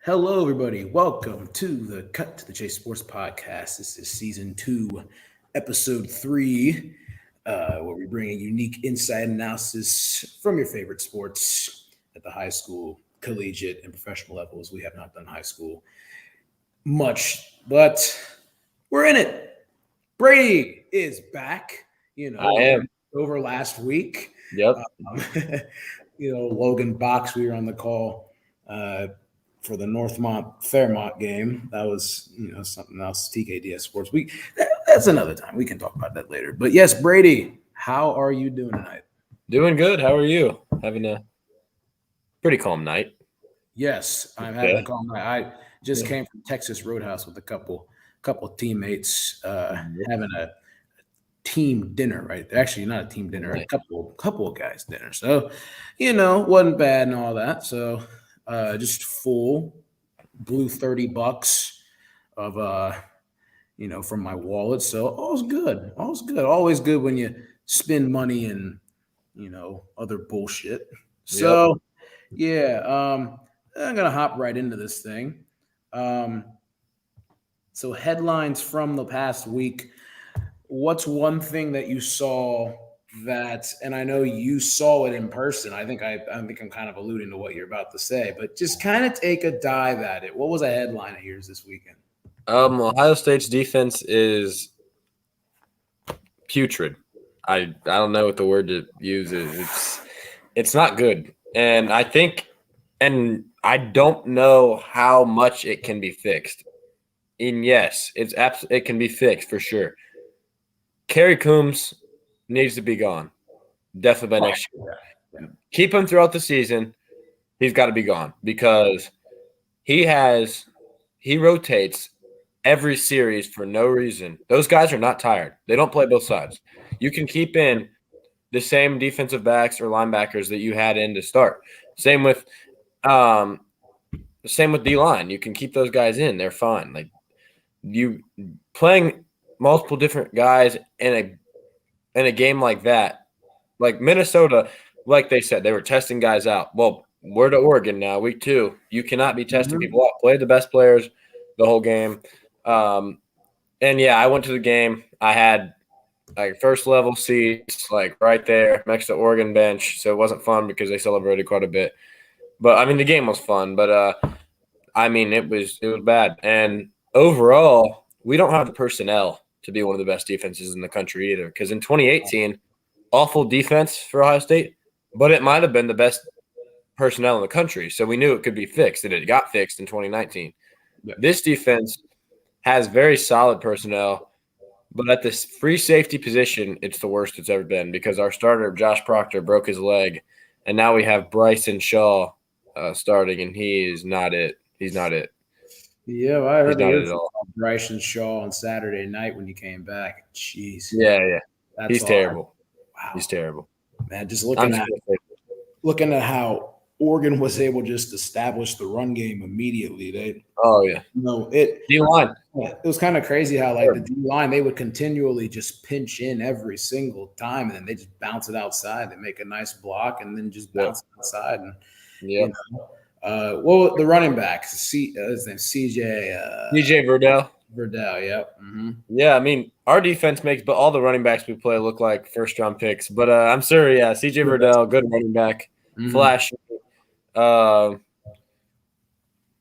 Hello, everybody. Welcome to the Cut to the Chase Sports Podcast. This is season 2, episode 3, where we bring a unique insight analysis from your favorite sports at the high school, collegiate, and professional levels. We have not done high school much, but we're in it. Brady is back. I am. Over last week. Yep. Logan Box, we were on the call for the Northmont Fairmont game. That was, something else. TKDS Sports Week. That's another time. We can talk about that later. But yes, Brady, how are you doing tonight? Doing good. How are you? Having a pretty calm night. Yes, I'm having a calm night. I just came from Texas Roadhouse with a couple teammates having a team dinner, right? Actually, not a team dinner, a couple of guys dinner. So, wasn't bad and all that. So, just full blew $30 of from my wallet. So all's good. Always good when you spend money and other bullshit. So I'm gonna hop right into this thing. So headlines from the past week. What's one thing that you saw that, and I know you saw it in person. I think I'm kind of alluding to what you're about to say, but just kind of take a dive at it. What was a headline of yours this weekend? Ohio State's defense is putrid. I don't know what the word to use is. It's not good, and I don't know how much it can be fixed. And yes, it can be fixed for sure. Kerry Coombs needs to be gone. Definitely by next year. Yeah. Keep him throughout the season. He's got to be gone because he rotates every series for no reason. Those guys are not tired. They don't play both sides. You can keep in the same defensive backs or linebackers that you had in to start. Same with D-line. You can keep those guys in. They're fine. Like you playing multiple different guys in a game like that, like Minnesota, like they said, they were testing guys out. Well, we're to Oregon now, week 2. You cannot be testing people out. Play the best players the whole game. I went to the game. I had like first level seats, like right there next to Oregon bench. So it wasn't fun because they celebrated quite a bit. But I mean, the game was fun. But it was bad. And overall, we don't have the personnel to be one of the best defenses in the country either. Because in 2018, awful defense for Ohio State, but it might have been the best personnel in the country. So we knew it could be fixed, and it got fixed in 2019. Yeah. This defense has very solid personnel, but at this free safety position, it's the worst it's ever been because our starter, Josh Proctor, broke his leg, and now we have Bryson Shaw starting, and he is not it. He's not it. Yeah, well, I heard about Bryson Shaw on Saturday night when you came back. Jeez. Yeah. He's terrible. Wow. He's terrible. Man, just looking at how Oregon was able to just establish the run game immediately. D-line. It was kind of crazy how the D-line, they would continually just pinch in every single time, and then they just bounce it outside. They make a nice block and then just bounce it outside. And the running back, his name CJ Verdell. Yep. Mm-hmm. Yeah, I mean, our defense makes all the running backs we play look like first-round picks. But I'm sorry, CJ Verdell, good running back, flashy.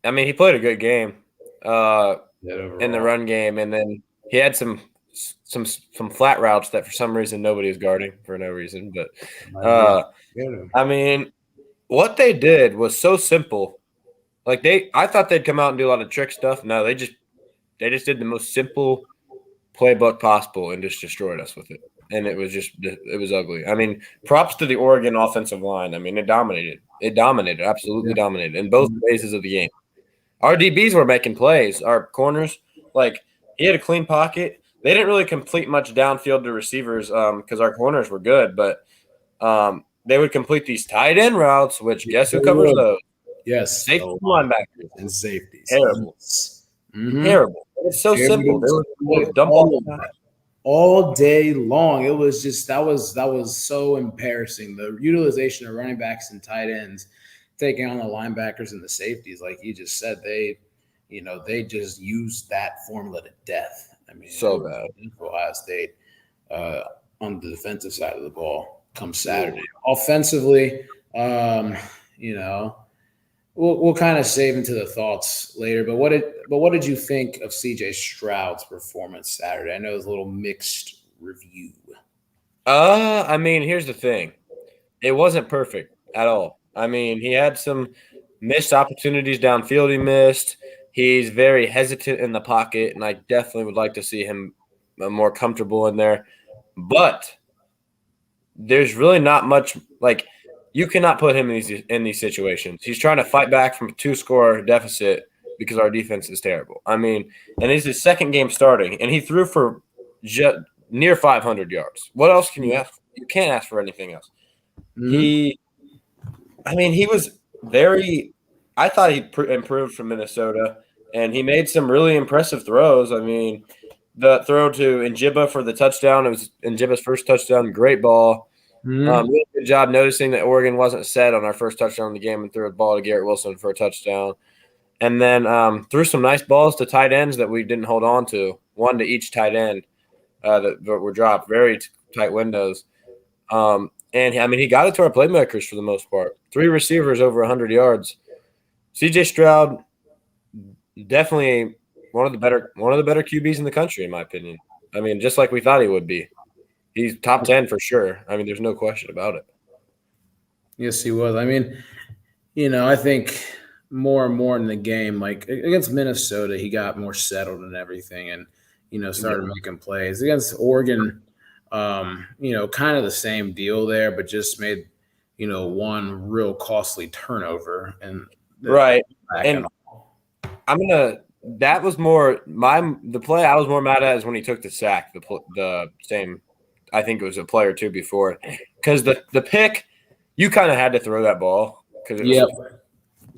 He played a good game in the run game, and then he had some flat routes that for some reason nobody is guarding for no reason. But what they did was so simple. I thought they'd come out and do a lot of trick stuff. No, they just did the most simple playbook possible and just destroyed us with it. And it was ugly. I mean, props to the Oregon offensive line. I mean, it dominated. Absolutely dominated in both phases of the game. Our DBs were making plays. Our corners, he had a clean pocket. They didn't really complete much downfield to receivers because our corners were good, but they would complete these tight end routes, which guess who covers those? Yes. Safety linebackers. And safeties. Terrible. Mm-hmm. Terrible. It's so simple. They would dump all day long. It was just that was so embarrassing. The utilization of running backs and tight ends taking on the linebackers and the safeties, like you just said, they just used that formula to death. I mean, so bad for Ohio State on the defensive side of the ball come Saturday. Offensively, we'll kind of save into the thoughts later. But what did you think of C.J. Stroud's performance Saturday? I know it was a little mixed review. I mean, here's the thing. It wasn't perfect at all. I mean, he had some missed opportunities downfield he missed. He's very hesitant in the pocket, and I definitely would like to see him more comfortable in there. But there's really not much like you cannot put him in these situations. He's trying to fight back from a 2-score deficit because our defense is terrible. I mean, and it's his second game starting, and he threw for near 500 yards. What else can you ask for? You can't ask for anything else. He was very – I thought he improved from Minnesota, and he made some really impressive throws. I mean, the throw to Njiba for the touchdown, it was Njiba's first touchdown, great ball. Really good job noticing that Oregon wasn't set on our first touchdown in the game and threw a ball to Garrett Wilson for a touchdown. And then threw some nice balls to tight ends that we didn't hold on to, one to each tight end that were dropped, very tight windows. And, he got it to our playmakers for the most part. 3 receivers over 100 yards. C.J. Stroud, definitely one of the better QBs in the country, in my opinion. I mean, just like we thought he would be. He's top 10 for sure. I mean, there's no question about it. Yes, he was. I mean, I think more and more in the game, like against Minnesota, he got more settled and everything and, started making plays. Against Oregon, kind of the same deal there, but just made, one real costly turnover. And right. And that was more the play I was more mad at is when he took the sack, the same. I think it was a play or two before, because the pick, you kind of had to throw that ball because it was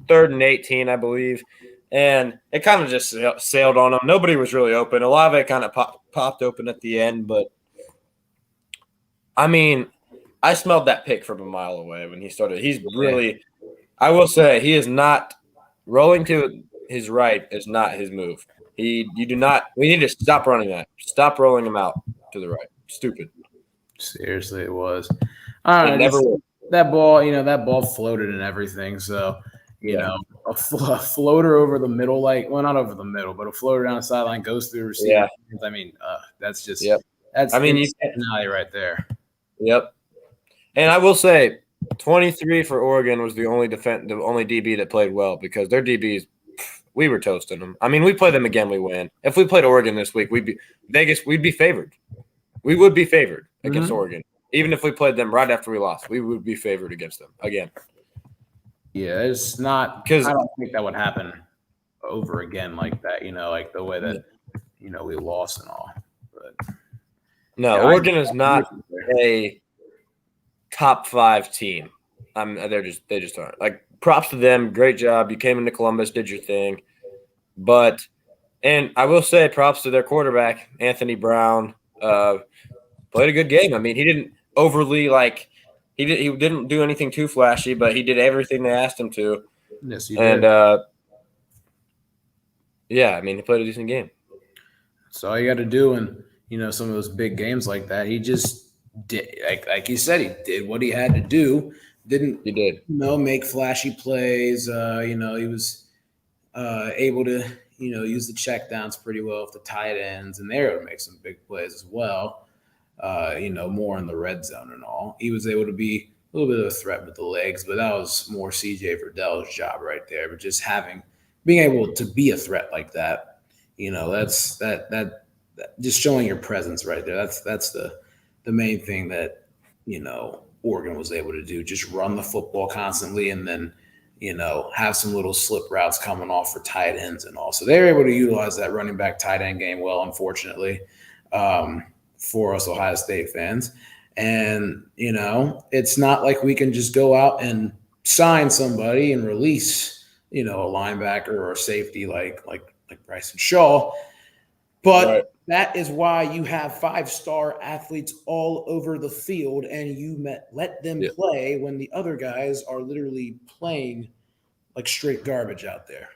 3rd and 18, I believe, and it kind of just sailed on him. Nobody was really open. A lot of it kind of popped open at the end, but I mean, I smelled that pick from a mile away when he started. He's really, I will say, he is not rolling to his right is not his move. We need to stop running that. Stop rolling him out to the right. Stupid. Seriously, it was. That ball floated and everything. So, a floater over the middle, not over the middle, but a floater down the sideline goes through the receiver. Yeah. I mean, that's just that's insanity right there. Yep. And I will say, 23 for Oregon was the only DB that played well because their DBs, we were toasting them. I mean, we play them again, we win. If we played Oregon this week, we'd be favored. We would be favored against Oregon. Even if we played them right after we lost, we would be favored against them again. Yeah, it's not because I don't think that would happen over again like that, like the way that, we lost and all. But no, Oregon is not a top 5 team. They just aren't. Like, props to them. Great job. You came into Columbus, did your thing. And I will say props to their quarterback, Anthony Brown. Played a good game. I mean, he didn't overly he didn't do anything too flashy, but he did everything they asked him to. Yes, he did. And he played a decent game. That's all you got to do in some of those big games like that. He just did, like you said, he did what he had to do. He did. Make flashy plays. He was able to use the checkdowns pretty well with the tight ends, and they were able to make some big plays as well. More in the red zone and all. He was able to be a little bit of a threat with the legs, but that was more C.J. Verdell's job right there. But just being able to be a threat like that, that's that just showing your presence right there. That's the main thing that Oregon was able to do. Just run the football constantly, and then have some little slip routes coming off for tight ends and all. So they were able to utilize that running back tight end game well, unfortunately. For us Ohio State fans. And, it's not like we can just go out and sign somebody and release, a linebacker or a safety like Bryson Shaw. But, That is why you have 5-star athletes all over the field, and you let them play when the other guys are literally playing like straight garbage out there.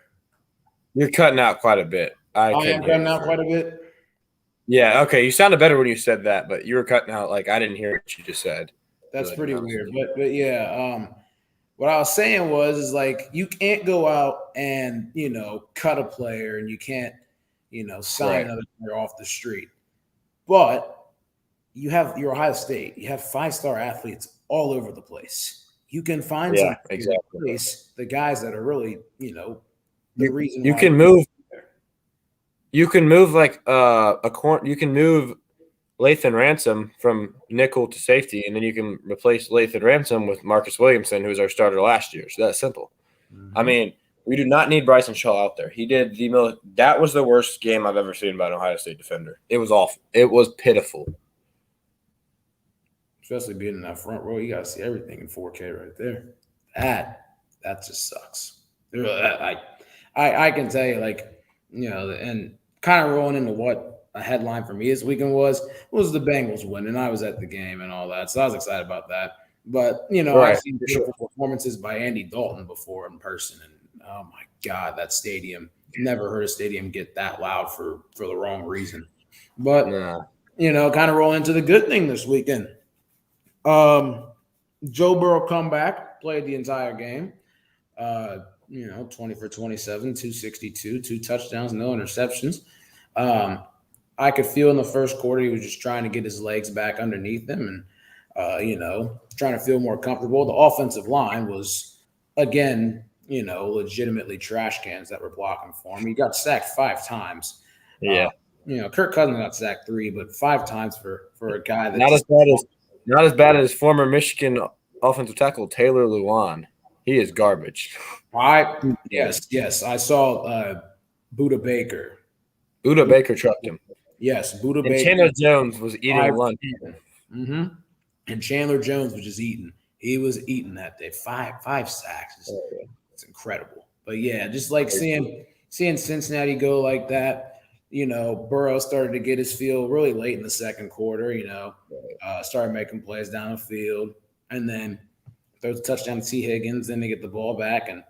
You're cutting out quite a bit. I am cutting out quite a bit. Yeah, okay. You sounded better when you said that, but you were cutting out like I didn't hear what you just said. That's pretty weird. But yeah, what I was saying is like you can't go out and cut a player, and you can't sign another player off the street. But you have your Ohio State. You have 5-star athletes all over the place. You can find some place the guys that are really the reason you can move. You can move like you can move Lathan Ransom from nickel to safety, and then you can replace Lathan Ransom with Marcus Williamson, who was our starter last year. So that's simple. Mm-hmm. I mean, we do not need Bryson Shaw out there. He did that was the worst game I've ever seen by an Ohio State defender. It was awful. It was pitiful. Especially being in that front row, you got to see everything in 4K right there. That just sucks. I can tell you, and kind of rolling into what a headline for me this weekend was the Bengals win, and I was at the game and all that, so I was excited about that. But I've seen beautiful performances by Andy Dalton before in person, and oh my God, that stadium! Never heard a stadium get that loud for the wrong reason. But kind of roll into the good thing this weekend. Joe Burrow come back, played the entire game. 20 for 27, 262, 2 touchdowns, no interceptions. I could feel in the first quarter he was just trying to get his legs back underneath him and, trying to feel more comfortable. The offensive line was, again, legitimately trash cans that were blocking for him. He got sacked 5 times. Yeah. Kirk Cousins got sacked 3, but 5 times for a guy that's not as bad as former Michigan offensive tackle Taylor Lewan. He is garbage. Yes. I saw Buda Baker. Buda Baker trucked him. Yes, Buda Baker. And Chandler Jones was eating lunch. Mm-hmm. And Chandler Jones was just eating. He was eating that day. 5 sacks. It's incredible. But yeah, just like seeing Cincinnati go like that. Burrow started to get his feel really late in the second quarter. Started making plays down the field, and then throws a touchdown to T. Higgins. Then they get the ball back, and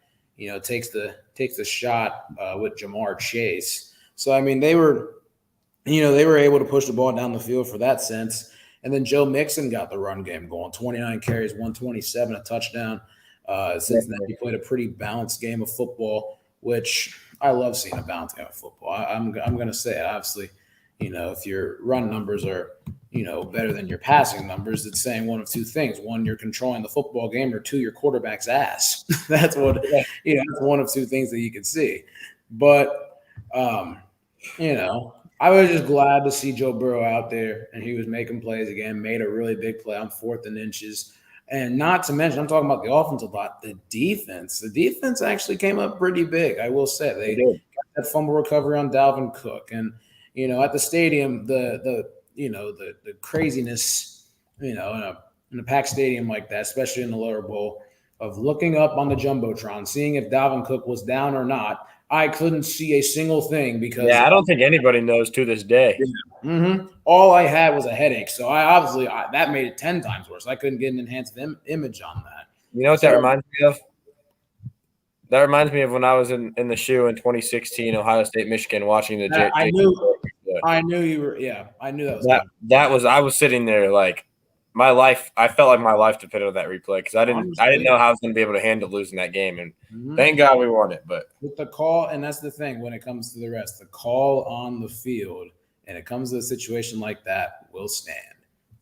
takes the shot with Jamar Chase. So I mean, they were able to push the ball down the field for that sense. And then Joe Mixon got the run game going. 29 carries, 127, a touchdown. Cincinnati played a pretty balanced game of football, which I love seeing a balanced game of football. I'm going to say it. Obviously, if your run numbers are, better than your passing numbers, it's saying one of two things. One, you're controlling the football game, or 2, your quarterback's ass. That's what, that's one of 2 things that you can see. But, I was just glad to see Joe Burrow out there, and he was making plays again, made a really big play on 4th and inches. And not to mention, I'm talking about the offense a lot, the defense. The defense actually came up pretty big, I will say. They got that fumble recovery on Dalvin Cook. And, at the stadium, the craziness, in a packed stadium like that, especially in the lower bowl, of looking up on the Jumbotron, seeing if Dalvin Cook was down or not. I couldn't see a single thing because I don't think anybody knows to this day. Mm-hmm. All I had was a headache, so that made it 10 times worse. I couldn't get an enhanced image on that. You know what that reminds me of? That reminds me of when I was in the shoe in 2016, Ohio State, Michigan, watching the. I knew you were. Yeah, I knew that was. I was sitting there like. My life, I felt like my life depended on that replay because I didn't know how I was going to be able to handle losing that game, and thank God we won it. But with the call, and that's the thing when it comes to the rest, the call on the field, and it comes to a situation like that, will stand.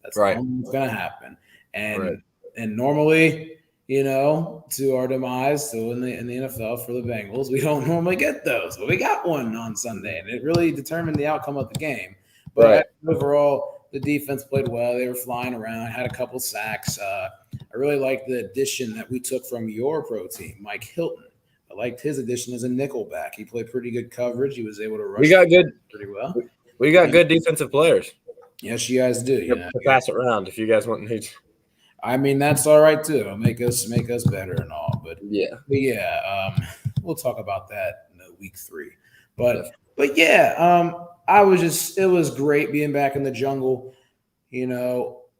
That's right. What's going to happen, and normally, to our demise, so in the NFL for the Bengals, we don't normally get those, but we got one on Sunday, and it really determined the outcome of the game. But overall, the defense played well. They were flying around. Had a couple sacks. I really liked the addition that we took from your pro team, Mike Hilton. I liked his addition as a nickelback. He played pretty good coverage. He was able to rush pretty well. We got good defensive players. Yes, you guys do. To pass it around if you guys want to. I mean, that's all right too. It'll make us better and all. But we'll talk about that in week 3. But yeah, it was great being back in the jungle.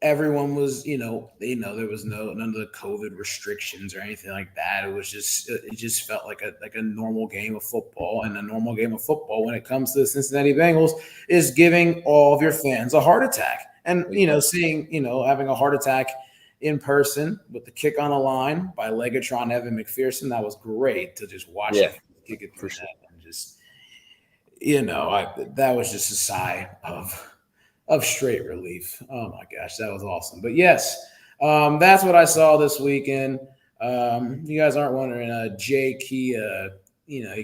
Everyone was, there was none of the COVID restrictions or anything like that. It just felt like a normal game of football. And a normal game of football when it comes to the Cincinnati Bengals is giving all of your fans a heart attack. And, having a heart attack in person with the kick on the line by Legatron Evan McPherson, that was great to just watch him kick it through that and just, that was just a sigh of straight relief. Oh my gosh, that was awesome. But yes, that's what I saw this weekend. You guys aren't wondering, Jake, he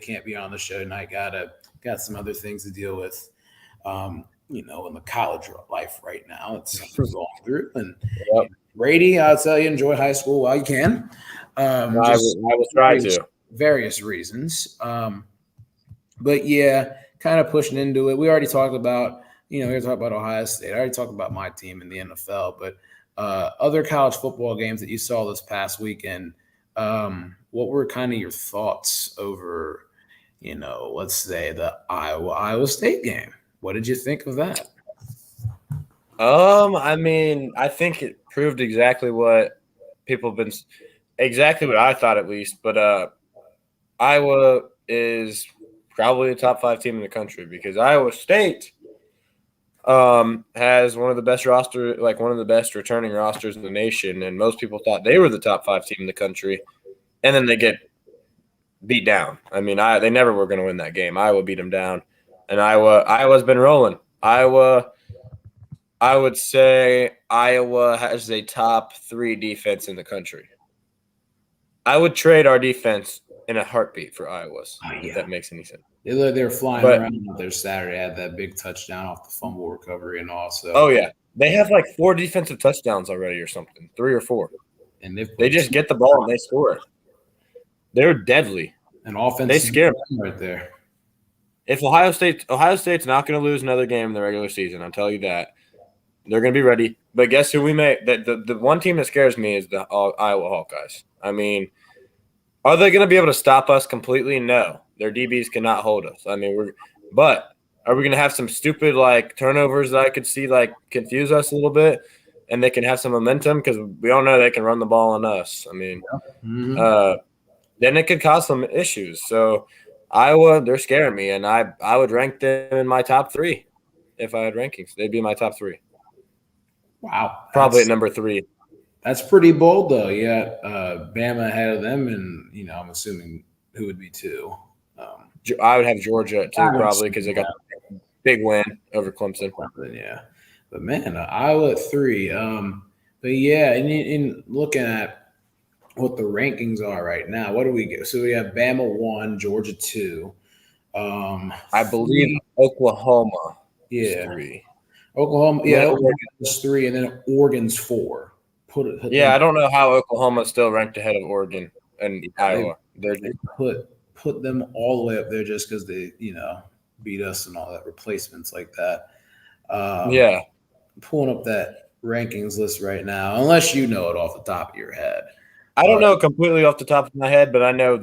can't be on the show tonight. Got some other things to deal with. In the college life right now. It's going through. And Brady, I'll tell you, enjoy high school while you can. I will try to. Various reasons. But yeah, kind of pushing into it. We already talked about, we were talking about Ohio State. I already talked about my team in the NFL, but other college football games that you saw this past weekend, what were kind of your thoughts over, let's say the Iowa State game? What did you think of that? I think it proved exactly what exactly what I thought at least. But Iowa is probably a top 5 team in the country because Iowa State has one of the best returning rosters in the nation, and most people thought they were the top 5 team in the country, and then they get beat down. They never were going to win that game. Iowa beat them down. And Iowa's been rolling. I would say Iowa has a top 3 defense in the country. I would trade our defense in a heartbeat for Iowa's, if that makes any sense. They were flying around out there Saturday, had that big touchdown off the fumble recovery and all. So. Oh, yeah. They have like 4 defensive touchdowns already or something, 3 or 4. And they just get the ball and they score. They're deadly. And offense, they scare them right there. If Ohio State's not going to lose another game in the regular season, I'll tell you that. They're going to be ready. But guess who we may – the one team that scares me is the Iowa Hawkeyes. Are they going to be able to stop us completely? No. Their DBs cannot hold us. But are we going to have some stupid, turnovers that I could see, confuse us a little bit, and they can have some momentum? Because we all know they can run the ball on us. Then it could cause some issues. So – Iowa, they're scaring me, and I would rank them in my top 3 if I had rankings. They'd be my top 3. Wow. Probably at number 3. That's pretty bold, though. Yeah, Bama ahead of them, and, I'm assuming who would be 2. I would have Georgia at 2 probably because they got a big win over Clemson. Yeah. But, man, Iowa at 3. But, yeah, in looking at what the rankings are right now. What do we get? So we have Bama 1, Georgia 2. I believe Oklahoma is 3. Oklahoma, Oklahoma's 3, and then Oregon's 4. I don't know how Oklahoma's still ranked ahead of Oregon and Iowa. They put them all the way up there just because they, beat us and all that, replacements like that. Pulling up that rankings list right now, unless you know it off the top of your head. I don't know completely off the top of my head, but I know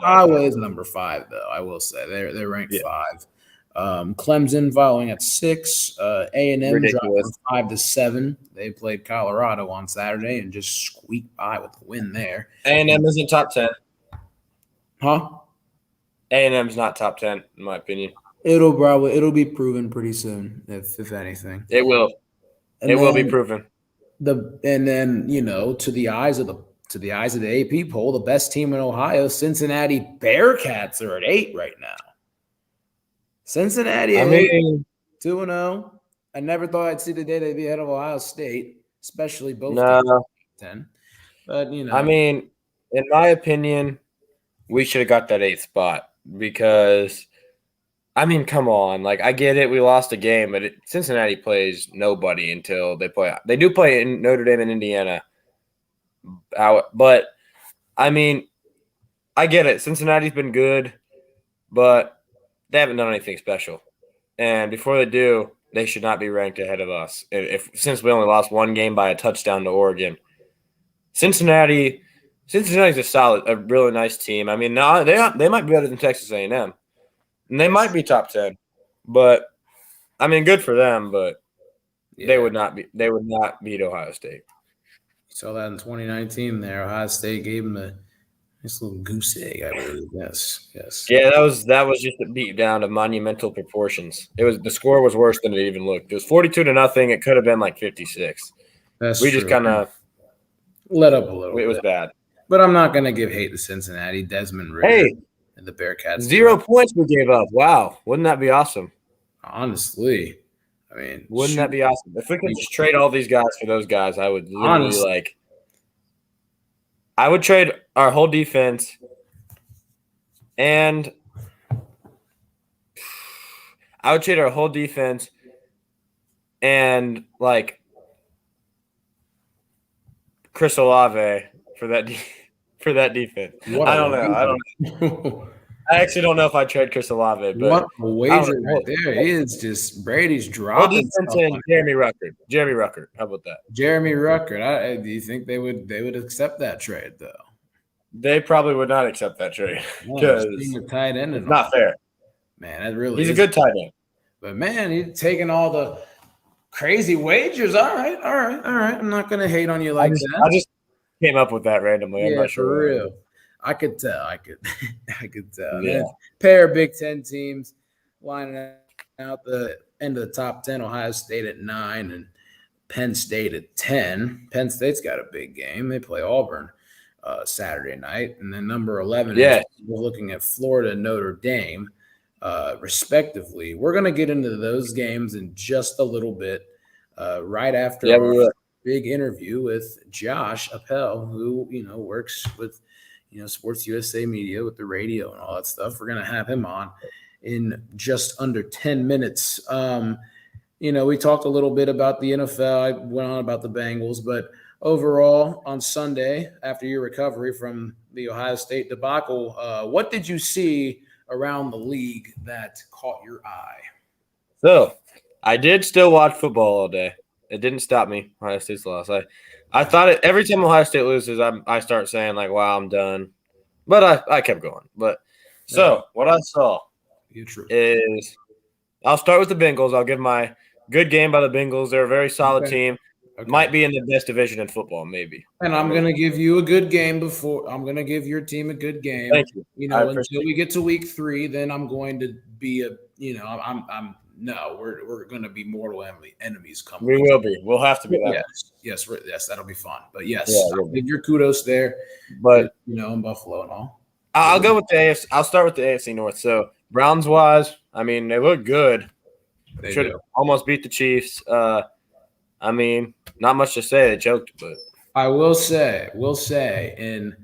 Iowa is number 5, though. I will say they're ranked 5. Clemson following at 6. A&M dropped from 5 to 7. They played Colorado on Saturday and just squeaked by with the win there. A&M isn't top 10. Huh? A&M's not top 10 in my opinion. It'll be proven pretty soon, if anything. It will. It will be proven. And then to the eyes of the AP poll, the best team in Ohio, Cincinnati Bearcats, are at 8 right now. Cincinnati, 2-0. I never thought I'd see the day they'd be ahead of Ohio State, especially both teams 10. But in my opinion, we should have got that 8th spot because. Come on. I get it. We lost a game, but Cincinnati plays nobody until they play. They do play in Notre Dame and Indiana. But, I get it. Cincinnati's been good, but they haven't done anything special. And before they do, they should not be ranked ahead of us. Since we only lost 1 game by a touchdown to Oregon. Cincinnati's a really nice team. They might be better than Texas A&M. And they might be top 10, But I mean, good for them, but Yeah. they would not beat Ohio State. Saw that in 2019 there. Ohio State gave them a nice little goose egg, I believe. Yes. Yeah, that was just a beat down of monumental proportions. The score was worse than it even looked. It was 42-0. It could have been like 56. That's We true. just kind of let up a little it bit. was bad. But I'm not going to give hate to Cincinnati. Desmond Ridder and the Bearcats. 0 points we gave up. Wow. Wouldn't that be awesome? Honestly. I mean, wouldn't that be awesome? If we could just trade all these guys for those guys, I would literally I would trade our whole defense and Chris Olave for that defense. I don't know. I actually don't know if I trade Chris Olave, but what a wager right there is just Brady's dropping. Defense and Jeremy Ruckert. How about that? Jeremy Ruckert. Do you think they would accept that trade though? They probably would not accept that trade because being a tight end it's not fair. Man, that really he's a good tight end. But man, he's taking all the crazy wagers. All right. I'm not gonna hate on you like that. I just came up with that randomly. I'm not sure. For real. I could tell. I could tell. Yeah. Pair of Big Ten teams lining out the end of the top 10. Ohio State at 9 and Penn State at 10. Penn State's got a big game. They play Auburn Saturday night. And then number 11 we're looking at Florida and Notre Dame, respectively. We're going to get into those games in just a little bit right after our big interview with Josh Appel, who, works with Sports USA Media with the radio and all that stuff. We're going to have him on in just under 10 minutes. We talked a little bit about the NFL. I went on about the Bengals, but overall on Sunday, after your recovery from the Ohio State debacle, what did you see around the league that caught your eye? So I did still watch football all day. It didn't stop me. Ohio State's loss. I thought every time Ohio State loses, I start saying like, "Wow, I'm done," but I kept going. But what I saw is I'll start with the Bengals. I'll give my good game by the Bengals. They're a very solid team. Okay. Might be in the best division in football, maybe. And I'm going to give you a good game before. I'm going to give your team a good game. Thank you. Until we get to week 3, then I'm going to be we're going to be mortal enemies coming. We will be. We'll have to be that. Yes, that'll be fun. But yes, I'll give your kudos there. But in Buffalo and all. I'll go with the AFC. I'll start with the AFC North. So Browns wise, I mean, they look good. They should almost beat the Chiefs. I mean, not much to say. They choked, but I will say in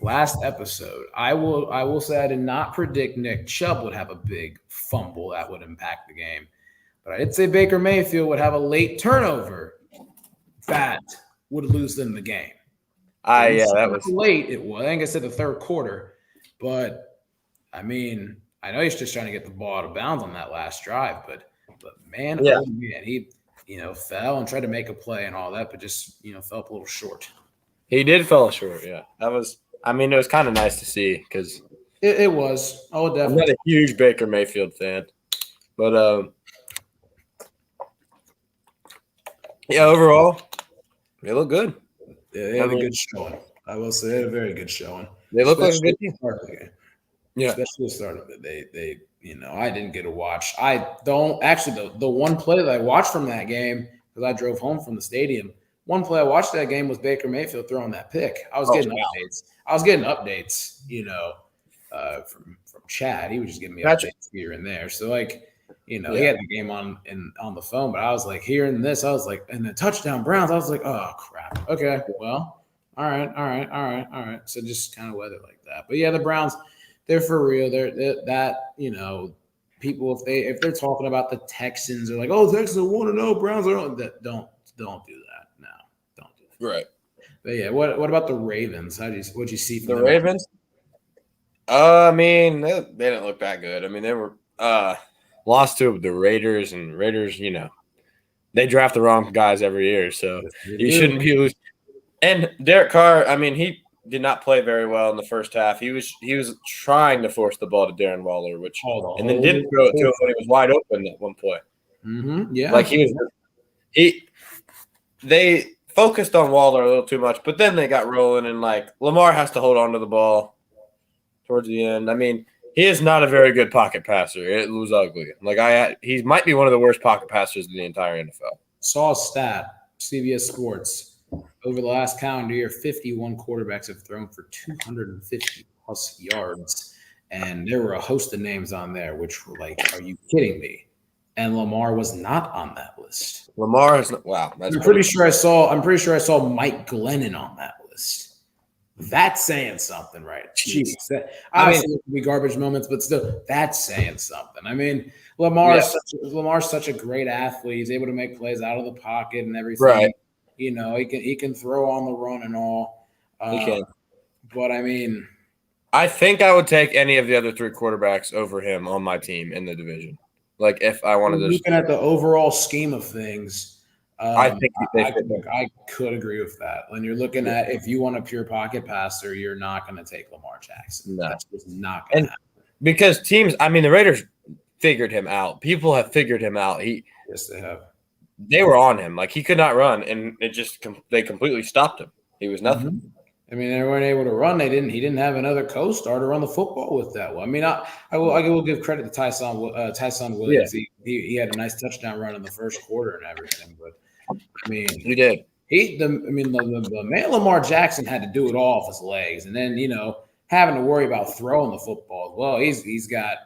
last episode, I will say I did not predict Nick Chubb would have a big fumble that would impact the game. But I did say Baker Mayfield would have a late turnover that would lose them the game. That was late. It was. I think I said the third quarter. But I mean, I know he's just trying to get the ball out of bounds on that last drive. But man, oh man, he fell and tried to make a play and all that, but just fell up a little short. He did fall short. Yeah, it was kind of nice to see because it was. Oh, definitely. I'm not a huge Baker Mayfield fan, but overall, they look good. Yeah, they had a good showing. I will say they had a very good showing. They look like a good team. Yeah, especially the start of it. They I didn't get to watch. I don't actually the one play that I watched from that game because I drove home from the stadium. One play I watched that game was Baker Mayfield throwing that pick. I was getting updates. I was getting updates, from Chad. He was just giving me updates here and there. So he had the game on the phone, but I was like hearing this. I was like, and the touchdown Browns. I was like, oh crap. Okay, well, all right. So just kind of weather like that. But yeah, the Browns. They're for real. They're people if they're talking about the Texans, they're like, oh, Texans are 1-0, Browns are don't do that. No, don't do that. Right. But yeah, what about the Ravens? What'd you see from the Ravens? I mean, they didn't look that good. I mean, they were lost to the Raiders, and Raiders, they draft the wrong guys every year, so you shouldn't be losing. And Derek Carr, I mean, did not play very well in the first half. He was trying to force the ball to Darren Waller, and then didn't throw it to him when he was wide open at one point. Yeah, like they focused on Waller a little too much, but then they got rolling, and like Lamar has to hold on to the ball towards the end. I mean, he is not a very good pocket passer. It was ugly. He might be one of the worst pocket passers in the entire NFL. Saw a stat, CBS Sports. Over the last calendar year, 51 quarterbacks have thrown for 250 plus yards, and there were a host of names on there, which were like, "Are you kidding me?" And Lamar was not on that list. Lamar is not, wow. I'm pretty sure I saw Mike Glennon on that list. That's saying something, right? Jeez. Obviously, it could be garbage moments, but still, that's saying something. I mean, Lamar's such a great athlete. He's able to make plays out of the pocket and everything. Right. You know, he can throw on the run and all. He can. But I mean, I think I would take any of the other three quarterbacks over him on my team in the division. Like if I wanted to looking at the overall scheme of things, I think I could agree with that. When you're looking at if you want a pure pocket passer, you're not going to take Lamar Jackson. No. That's just not going to happen. Because teams, I mean, the Raiders figured him out. People have figured him out. Yes, they have. They were on him. Like he could not run, and they completely stopped him. He was nothing. Mm-hmm. I mean, they weren't able to run. He didn't have another co-star to run the football with that well. I mean, I will give credit to Tyson Williams. Yeah. He had a nice touchdown run in the first quarter and everything. But I mean, he did. The man Lamar Jackson had to do it all off his legs, and then having to worry about throwing the football as well. He's got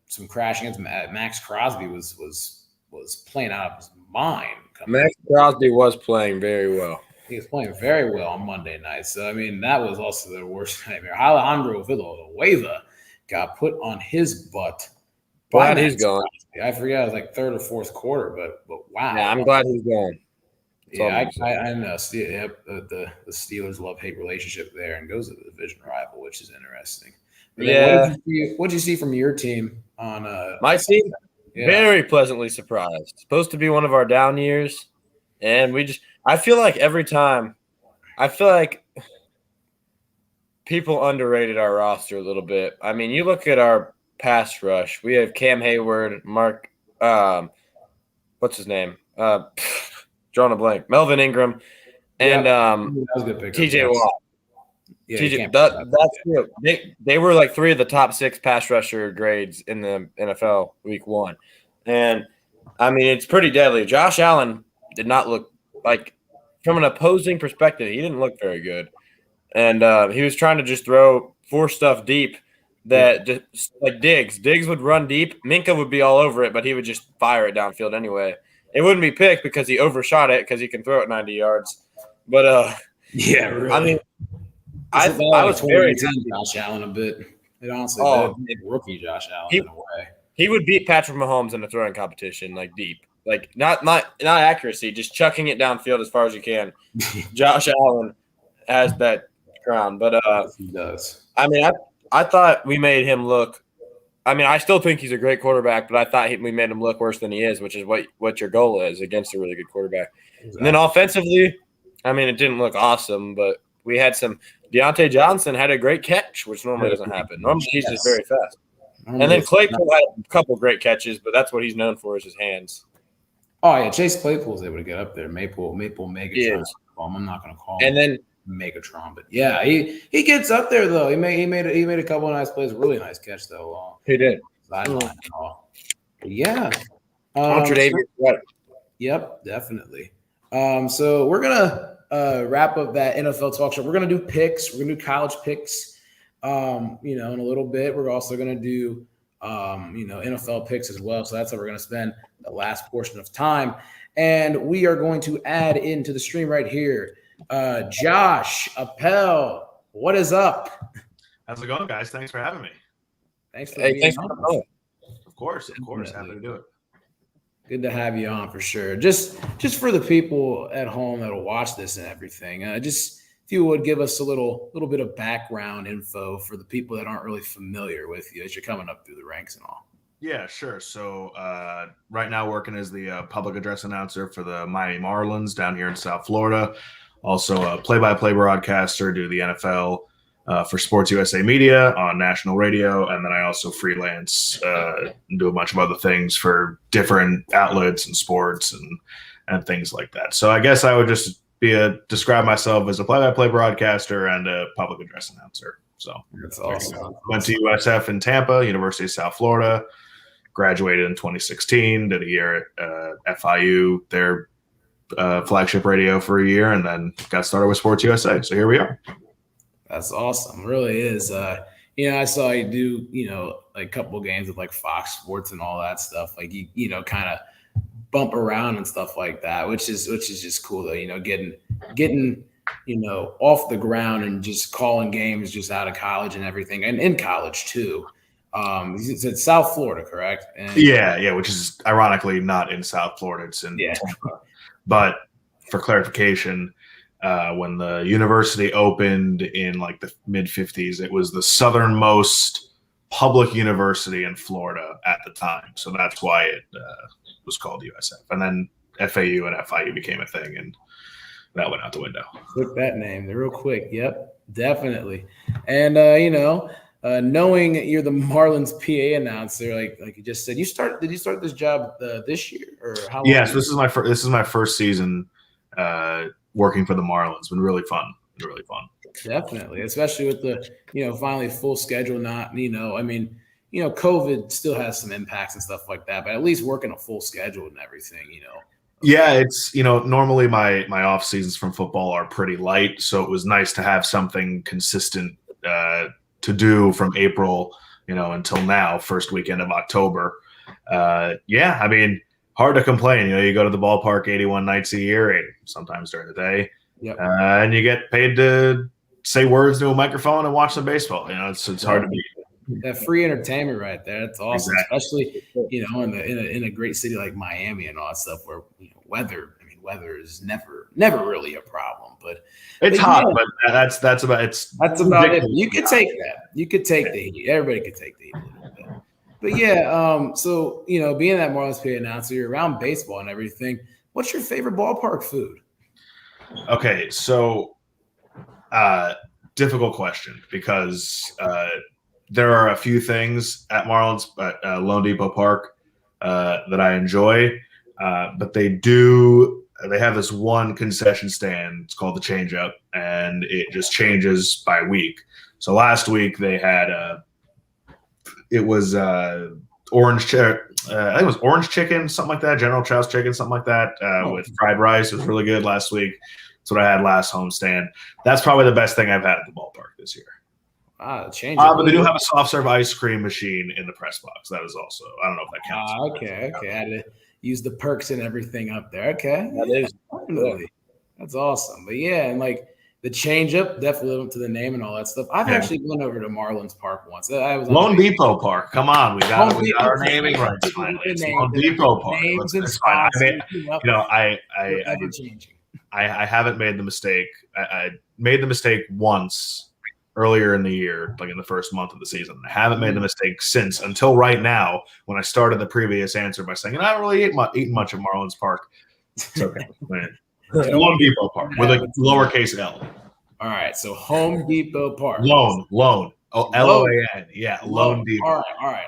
some crashing. Max Crosby was playing out of his mind. Max Crosby was playing very well. He was playing very well on Monday night. So, I mean, that was also the worst nightmare. Alejandro Villanueva got put on his butt. Glad he's gone. I forget it was like third or fourth quarter, but wow. Yeah, I'm glad he's gone. Yeah, I know. The Steelers love-hate relationship there and goes to the division rival, which is interesting. But yeah. What did you see from your team on my team? Yeah. Very pleasantly surprised. Supposed to be one of our down years, and I feel like every time people underrated our roster a little bit. I mean, you look at our pass rush. We have Cam Hayward, Mark what's his name? Drawing a blank. Melvin Ingram and TJ Watt. Yeah, that's true. They were like three of the top 6 pass rusher grades in the NFL week 1. And I mean, it's pretty deadly. Josh Allen did not look like, from an opposing perspective, he didn't look very good. And he was trying to just force stuff deep that just like Diggs. Diggs would run deep. Minka would be all over it, but he would just fire it downfield anyway. It wouldn't be picked because he overshot it because he can throw it 90 yards. But yeah, really. I mean, I was very Josh Allen a bit. It honestly did. Rookie Josh Allen in a way. He would beat Patrick Mahomes in a throwing competition, like deep, like not accuracy, just chucking it downfield as far as you can. Josh Allen has that crown, but he does. I mean, I thought we made him look. I mean, I still think he's a great quarterback, but I thought we made him look worse than he is, which is what your goal is against a really good quarterback. Exactly. And then offensively, I mean, it didn't look awesome, but we had some. Deontay Johnson had a great catch, which normally doesn't happen. Normally he's just very fast. And then Claypool had a couple great catches, but that's what he's known for is his hands. Oh yeah, Chase Claypool was able to get up there. Maple Megatron. I'm not going to call him Megatron, but yeah, he gets up there though. He made a couple of nice plays. A really nice catch though. He did. Yeah. Yep, definitely. So we're gonna wrap up that NFL talk show. We're gonna do picks. We're gonna do college picks. In a little bit. We're also gonna do NFL picks as well. So that's how we're gonna spend the last portion of time. And we are going to add into the stream right here, Josh Appel. What is up? How's it going, guys? Thanks for having me. Thanks for being on. Of course. Happy to do it. Good to have you on for sure. Just for the people at home that'll watch this and everything, just if you would give us a little bit of background info for the people that aren't really familiar with you as you're coming up through the ranks and all. Yeah, sure. So right now working as the public address announcer for the Miami Marlins down here in South Florida. Also a play-by-play broadcaster, do the NFL for Sports USA Media on national radio, and then I also freelance and do a bunch of other things for different outlets and sports and things like that. So I guess I would just describe myself as a play-by-play broadcaster and a public address announcer. So that's awesome. Went to USF in Tampa, University of South Florida. Graduated in 2016. Did a year at FIU, their flagship radio for a year, and then got started with Sports USA. So here we are. That's awesome. It really is. I saw you do, like a couple of games with like Fox Sports and all that stuff. Like you kind of bump around and stuff like that, which is just cool though. Getting off the ground and just calling games just out of college and everything, and in college too. It's South Florida, correct? And yeah, which is ironically not in South Florida. It's in Tampa. But for clarification, when the university opened in like the mid-50s, it was the southernmost public university in Florida at the time. So that's why it was called USF. And then FAU and FIU became a thing, and that went out the window. Took that name real quick. Yep, definitely. And, knowing you're the Marlins PA announcer, like you just said, did you start this job this year or how long? Yes, this is my first season working for the Marlins. It's been really fun. Definitely, especially with the finally full schedule. Not COVID still has some impacts and stuff like that, but at least working a full schedule and everything. Yeah, it's normally my off seasons from football are pretty light, so it was nice to have something consistent to do from April, until now, first weekend of October. Hard to complain. You go to the ballpark 81 nights a year, sometimes during the day, and you get paid to say words to a microphone and watch some baseball. It's hard to beat. That free entertainment right there. That's awesome, Exactly. Especially in a great city like Miami and all that stuff where weather is never really a problem, but it's hot. But that's about it. You could take that. You could take the heat. Everybody could take the heat a little bit. But yeah, so being that Marlins PA announcer, you're around baseball and everything. What's your favorite ballpark food? Okay, so difficult question because there are a few things at Marlins at Lone Depot Park that I enjoy, but they have this one concession stand. It's called the Change Up, and it just changes by week. So last week they had orange. I think it was orange chicken, something like that. General Chow's chicken, something like that, with fried rice. It was really good last week. That's what I had last homestand. That's probably the best thing I've had at the ballpark this year. But they do have a soft serve ice cream machine in the press box. That is also, I don't know if that counts. Okay. I had to use the perks and everything up there. Okay. That's awesome. But yeah, and like the change up definitely went to the name and all that stuff. I've actually gone over to Marlins Park once. I was Lone Depot Park. Come on, we got our naming rights finally. Lone Depot Park. It's fine. I haven't made the mistake. I made the mistake once earlier in the year, like in the first month of the season. I haven't made the mistake since until right now when I started the previous answer by saying, I don't really eat much at Marlins Park. It's okay. Lone Depot Park with a lowercase L. All right. So Home Depot Park. Lone. Oh, L-O-A-N. Yeah. Lone Depot. All right.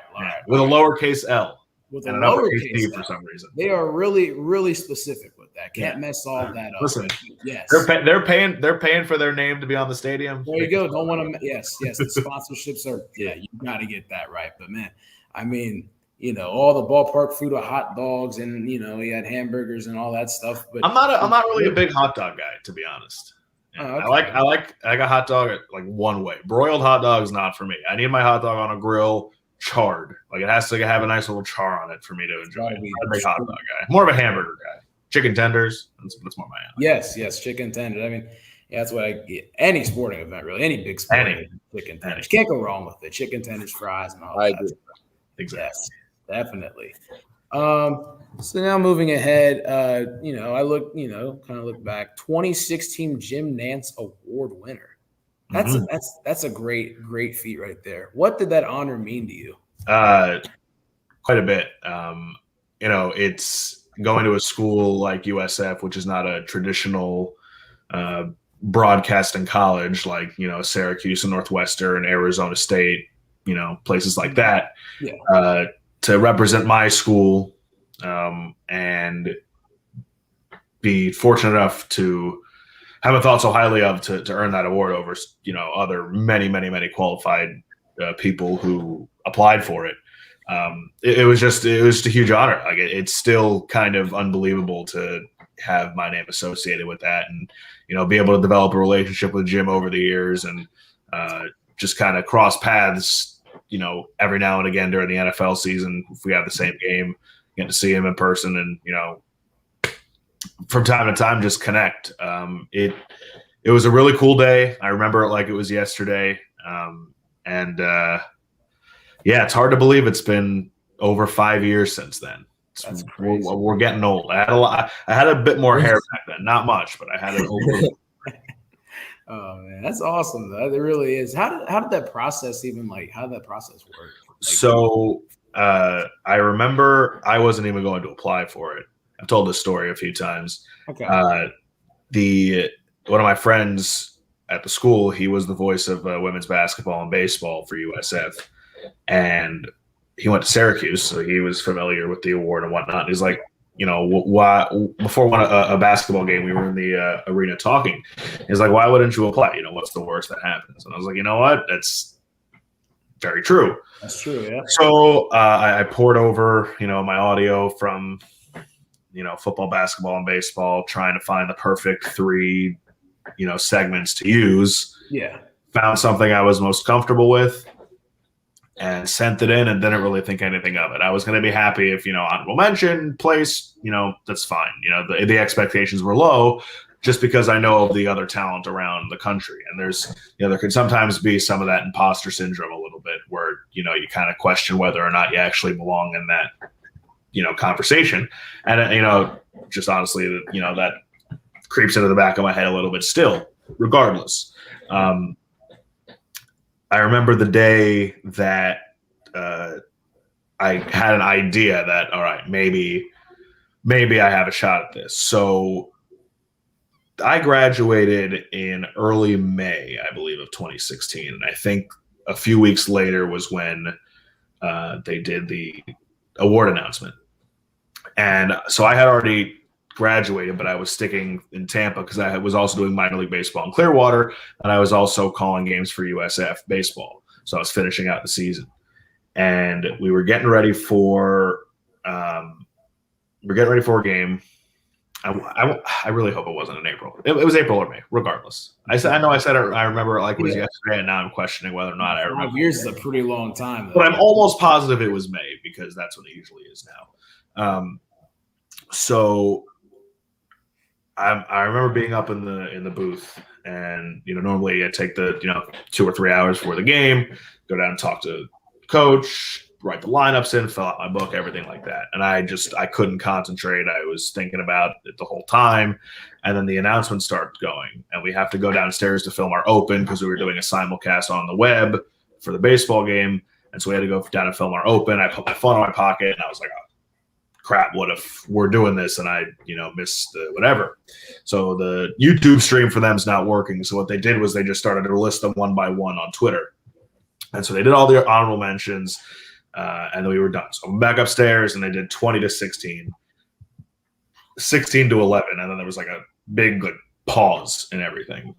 With a lowercase L. With a lowercase D for some reason. They are really, really specific with that. Can't mess all that up. Listen, yes, they're paying for their name to be on the stadium. There you go. Don't want to. Yes. The sponsorships are. Yeah, you got to get that right. But man, all the ballpark food are hot dogs, and you had hamburgers and all that stuff. But I'm not really a big hot dog guy, to be honest. Yeah, okay. I like a hot dog like one way. Broiled hot dog is not for me. I need my hot dog on a grill. Charred, like it has to have a nice little char on it for me to enjoy. I'm a big hot dog guy, more of a hamburger guy. Chicken tenders, that's more my alley. Yes, chicken tenders. That's what I get. Any sporting event, really, any big sporting event, chicken tenders. Can't go wrong with it. Chicken tenders, fries, and all that. Agree. Exactly. Yes, definitely. So now moving ahead, I look back. 2016 Jim Nance Award winner. That's a great feat right there. What did that honor mean to you? Quite a bit. It's going to a school like USF, which is not a traditional broadcast in college, like, Syracuse and Northwestern, Arizona State, places like that, to represent my school, and be fortunate enough to have a thought so highly of to earn that award over, other many qualified people who applied for it. It was just a huge honor. Like, it's still kind of unbelievable to have my name associated with that, and be able to develop a relationship with Jim over the years, and just kind of cross paths, every now and again during the NFL season. If we have the same game, getting to see him in person, and from time to time just connect. It was a really cool day. I remember it like it was yesterday, and it's hard to believe it's been over 5 years since then. That's crazy. We're getting old. I had a bit more hair back then, not much, but I had it over. Oh man, that's awesome though. It really is. How did that process how did that process work? So I remember I wasn't even going to apply for it. I've told this story a few times. Okay. One of my friends at the school, he was the voice of women's basketball and baseball for USF, and he went to Syracuse, so he was familiar with the award and whatnot. He's like, why? Before a basketball game, we were in the arena talking. He's like, why wouldn't you apply? What's the worst that happens? And I was like, you know what? That's very true. That's true, yeah. So I poured over, my audio from, football, basketball, and baseball, trying to find the perfect 3, segments to use. Yeah. Found something I was most comfortable with, and sent it in, and didn't really think anything of it. I was going to be happy if, honorable mention, place, that's fine. The expectations were low, just because I know of the other talent around the country. And there's, there could sometimes be some of that imposter syndrome a little bit, where, you kind of question whether or not you actually belong in that, conversation. And, just honestly, that creeps into the back of my head a little bit still, regardless. I remember the day that I had an idea that, all right, maybe I have a shot at this. So I graduated in early May, I believe, of 2016. And I think a few weeks later was when they did the award announcement. And so I had already graduated, but I was sticking in Tampa because I was also doing minor league baseball in Clearwater, and I was also calling games for USF baseball. So I was finishing out the season, and we were getting ready for a game. I really hope it wasn't in April. It was April or May, regardless. I remember it like it was yesterday, and now I'm questioning whether or not I remember. 5 years is a pretty long time, though. But I'm almost positive it was May, because that's when it usually is now. So I remember being up in the booth, and normally I take the 2 or 3 hours before the game, go down and talk to coach, write the lineups in, fill out my book, everything like that. And I couldn't concentrate. I was thinking about it the whole time. And then the announcement started going, and we have to go downstairs to film our open, because we were doing a simulcast on the web for the baseball game. And so we had to go down and film our open. I put my phone in my pocket, and I was like, oh, crap, what if we're doing this and I, missed the whatever. So the YouTube stream for them is not working. So what they did was they just started to list them one by one on Twitter. And so they did all the honorable mentions, and then we were done. So I'm back upstairs, and they did 20 to 16, 16 to 11. And then there was like a big pause and everything.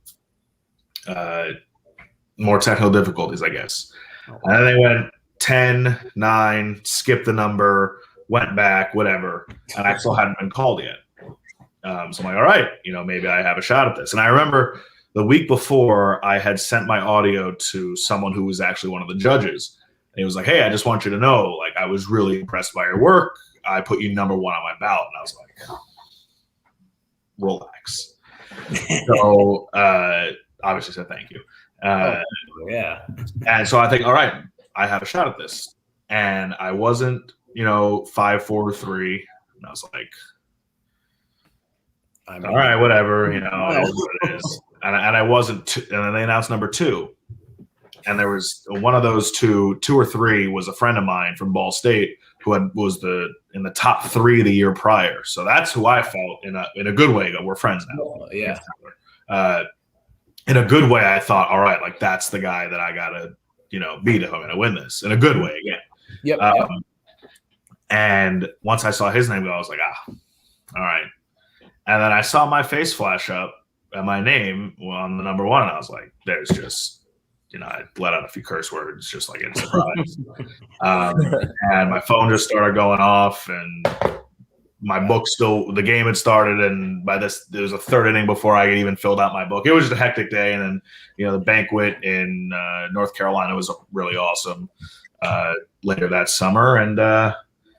More technical difficulties, I guess. And then they went 10, 9, skipped the number, went back, whatever, and I still hadn't been called yet. So I'm like, all right, maybe I have a shot at this. And I remember the week before, I had sent my audio to someone who was actually one of the judges. And he was like, hey, I just want you to know, like, I was really impressed by your work. I put you number 1 on my ballot. And I was like, relax. So obviously said thank you. Yeah. And so I think, all right, I have a shot at this. And I wasn't 5-4-3, and I was like, all right, whatever, it is what it is. And I wasn't, and then they announced number 2, and there was one of those 2 or 3 was a friend of mine from Ball State who was in the top 3 the year prior. So that's who I felt in a good way. We're friends now. Yeah. In a good way, I thought, all right, like that's the guy that I gotta, beat if I'm gonna win this. In a good way, again. Yep. And once I saw his name go, I was like, all right. And then I saw my face flash up and my name on the number one. And I was like, there's just, I let out a few curse words just like in surprise. And my phone just started going off, and my book the game had started. And by this, there was a third inning before I had even filled out my book. It was just a hectic day. And then, the banquet in North Carolina was really awesome later that summer. And